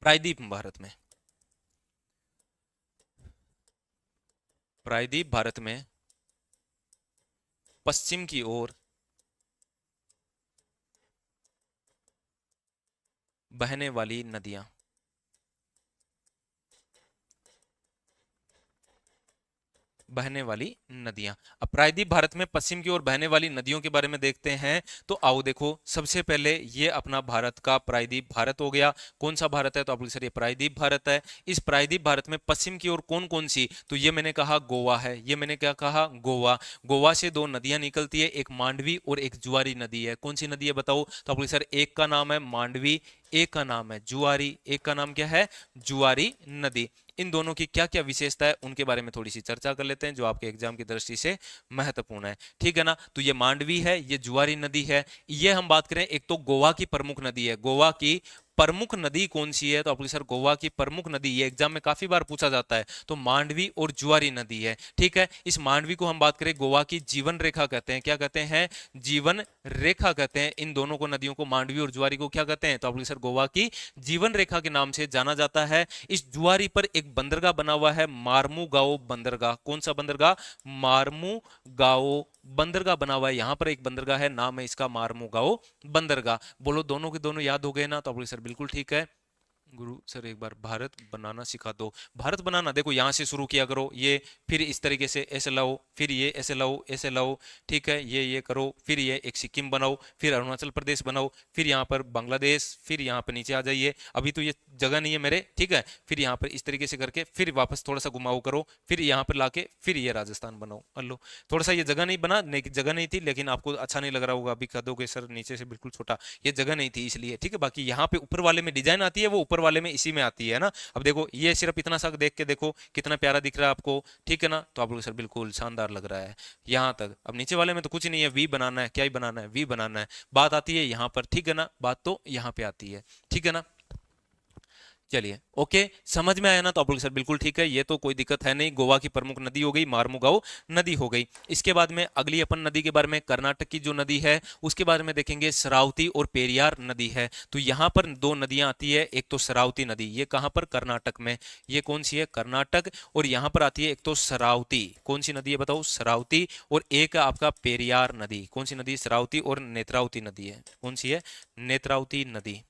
A: प्रायद्वीप भारत में। प्रायद्वीप भारत में पश्चिम की ओर बहने वाली नदियां। बहने वाली नदियां। अब प्रायद्वीप भारत में पश्चिम की ओर बहने वाली नदियों के बारे में देखते हैं। तो आओ देखो, सबसे पहले ये अपना भारत का प्रायद्वीप भारत हो गया। कौन सा भारत है? तो आप बोल सर ये प्रायद्वीप भारत है। इस प्रायद्वीप भारत में पश्चिम की ओर कौन कौन सी? तो ये मैंने कहा गोवा है। ये मैंने क्या कहा? गोवा। गोवा से दो नदियां निकलती है, एक मांडवी और एक जुआरी नदी है। कौन सी नदी है बताओ? तो आप बोल सर एक का नाम है मांडवी, एक का नाम है जुआरी। एक का नाम क्या है? जुआरी नदी। इन दोनों की क्या क्या विशेषता है उनके बारे में थोड़ी सी चर्चा कर लेते हैं, जो आपके एग्जाम की दृष्टि से महत्वपूर्ण है। ठीक है ना, तो ये मांडवी है, ये जुआरी नदी है। ये हम बात करें, एक तो गोवा की प्रमुख नदी है। गोवा की प्रमुख नदी कौन सी है? तो आपके सर गोवा की प्रमुख नदी, ये एग्जाम में काफी बार पूछा जाता है, तो मांडवी और जुआरी नदी है। ठीक है, इस मांडवी को हम बात करें, गोवा की जीवन रेखा कहते हैं। क्या कहते हैं? जीवन रेखा कहते हैं। इन दोनों को, नदियों को, मांडवी और जुआरी को क्या कहते हैं? तो आपके सर गोवा की जीवन रेखा के नाम से जाना जाता है। इस जुआरी पर एक बंदरगाह बना हुआ है, मार्मुगाओ बंदरगाह। कौन सा बंदरगाह? मार्मुगाओ बंदरगाह बना हुआ है। यहां पर एक बंदरगाह है, नाम है इसका मार्मुगाओ बंदरगाह। बोलो दोनों के दोनों याद हो गए ना? तो आप बोले सर बिल्कुल ठीक है। गुरु सर एक बार भारत बनाना सिखा दो। भारत बनाना देखो यहां से शुरू किया करो, ये फिर इस तरीके से ऐसे लाओ, फिर ये ऐसे लाओ, ऐसे लाओ। ठीक है, ये करो, फिर ये एक सिक्किम बनाओ, फिर अरुणाचल प्रदेश बनाओ, फिर यहाँ पर बांग्लादेश, फिर यहाँ पर नीचे आ जाइए। अभी तो ये जगह नहीं है मेरे, ठीक है। फिर यहाँ पर इस तरीके से करके फिर वापस थोड़ा सा घुमाओ करो, फिर यहाँ पर लाके फिर ये राजस्थान बनाओ। लो, थोड़ा सा ये जगह नहीं बना, नहीं जगह नहीं थी, लेकिन आपको अच्छा नहीं लग रहा होगा अभी, कह दोगे सर नीचे से बिल्कुल छोटा, ये जगह नहीं थी इसलिए। ठीक है, बाकी यहाँ पे ऊपर वाले में डिजाइन आती है, वो ऊपर वाले में इसी में आती है ना। अब देखो ये सिर्फ इतना सा देख के देखो कितना प्यारा दिख रहा है आपको, ठीक है ना। तो आप लोग सर बिल्कुल शानदार लग रहा है यहाँ तक। अब नीचे वाले में तो कुछ नहीं है, वी बनाना है, क्या ही बनाना है, वी बनाना है। बात आती है यहाँ पर, ठीक है ना, बात तो यहाँ पे आती है, ठीक है ना। चलिए ओके, समझ में आया ना? तो आप बोल सर बिल्कुल ठीक है, ये तो कोई दिक्कत है नहीं। गोवा की प्रमुख नदी हो गई, मार्मुगाओ नदी हो गई। इसके बाद में अगली अपन नदी के बारे में, कर्नाटक की जो नदी है उसके बारे में देखेंगे, शरावती और पेरियार नदी है। तो यहाँ पर दो नदियां आती है, एक तो शरावती नदी, ये कहाँ पर? कर्नाटक में। ये कौन सी है? कर्नाटक। और यहाँ पर आती है एक तो शरावती, कौन सी नदी है बताओ? शरावती। और एक आपका पेरियार नदी, कौन सी नदी? शरावती और नेत्रावती नदी है। कौन सी है? नेत्रावती नदी।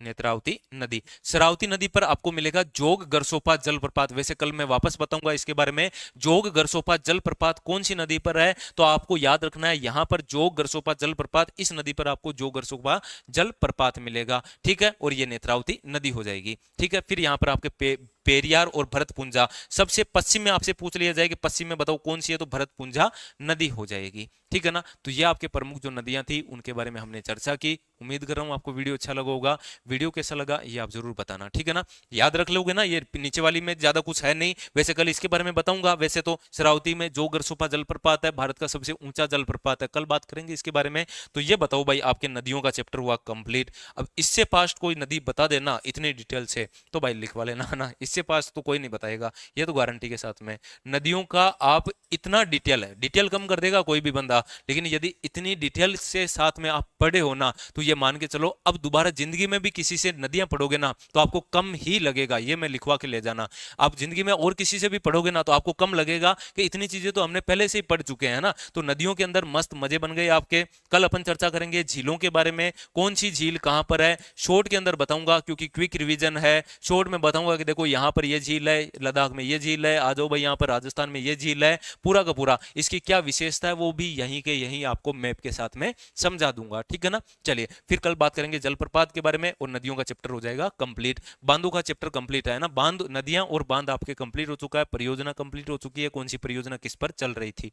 A: नेत्रावती नदी। शरावती नदी पर आपको मिलेगा जोग गरसोपा जलप्रपात। वैसे कल मैं वापस बताऊंगा इसके बारे में। जोग गरसोपा जलप्रपात कौन सी नदी पर है? तो आपको याद रखना है, यहां पर जोग गरसोपा जलप्रपात, इस नदी पर आपको जोग गरसोपा जलप्रपात मिलेगा, ठीक है। और ये नेत्रावती नदी हो जाएगी, ठीक है। फिर यहां पर आपके पेरियार और भरतपुंजा, सबसे पश्चिम में आपसे पूछ लिया जाए कि पश्चिम में बताओ कौन सी है, तो भरतपुंजा नदी हो जाएगी, ठीक है ना। तो ये आपके प्रमुख जो नदियां थी उनके बारे में हमने चर्चा की। उम्मीद कर रहा हूं आपको वीडियो अच्छा लगा होगा। वीडियो कैसा लगा ये आप जरूर बताना, ठीक है ना। याद रख लोगे ना, ये नीचे वाली में ज्यादा कुछ है नहीं। वैसे कल इसके बारे में बताऊंगा। वैसे तो शरावती में जोग गरसोपा जलप्रपात है, भारत का सबसे ऊंचा जलप्रपात है, कल बात करेंगे इसके बारे में। तो ये बताओ भाई, आपके नदियों का चैप्टर हुआ कंप्लीट। अब इससे पास्ट कोई नदी बता देना इतने डिटेल से, तो भाई लिखवा लेना ना, इससे पास तो कोई नहीं बताएगा, ये तो गारंटी के साथ में। नदियों का आप इतना डिटेल है, डिटेल कम कर देगा कोई भी बंदा, लेकिन यदि इतनी डिटेल से साथ में आप पढ़े हो ना, तो ये मान के चलो अब दोबारा जिंदगी में भी किसी से नदियां पढ़ोगे ना तो आपको कम ही लगेगा, ये मैं लिखवा के ले जाना। आप जिंदगी में और किसी से भी पढ़ोगे ना तो आपको कम लगेगा कि इतनी चीजें तो हमने पहले से ही पढ़ चुके हैं ना। तो नदियों के अंदर मस्त मजे बन गए आपके। कल अपन चर्चा करेंगे झीलों के बारे में, कौन सी झील कहां पर है, शॉर्ट के अंदर बताऊंगा क्योंकि क्विक रिवीजन है। शॉर्ट में बताऊंगा कि देखो यहां पर ये झील है, लद्दाख में ये झील है, आ जाओ भाई यहाँ पर राजस्थान में ये झील है, पूरा का पूरा इसकी क्या विशेषता है वो भी यहीं के यहीं आपको मैप के साथ में समझा दूंगा, ठीक है ना। चलिए फिर कल बात करेंगे जलप्रपात के बारे में और नदियों का चैप्टर हो जाएगा कंप्लीट। बांधों का चैप्टर कंप्लीट है ना, बांध, नदियां और बांध आपके कंप्लीट हो चुका है, परियोजना कंप्लीट हो चुकी है। कौन सी परियोजना किस पर चल रही थी,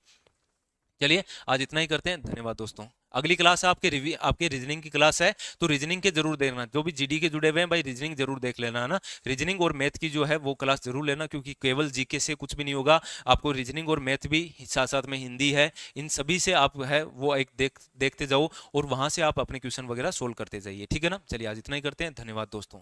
A: चलिए आज इतना ही करते हैं, धन्यवाद दोस्तों। अगली क्लास है आपके रीजनिंग की क्लास है, तो रीजनिंग के जरूर देखना, जो भी जीडी के जुड़े हुए हैं भाई रीजनिंग जरूर देख लेना, है ना। रीजनिंग और मैथ की जो है वो क्लास जरूर लेना, क्योंकि केवल जीके से कुछ भी नहीं होगा, आपको रीजनिंग और मैथ भी साथ साथ में हिंदी है, इन सभी से आप है वो एक देखते जाओ, और वहां से आप अपने क्वेश्चन वगैरह सोल्व करते जाइए, ठीक है ना। चलिए आज इतना ही करते हैं, धन्यवाद दोस्तों।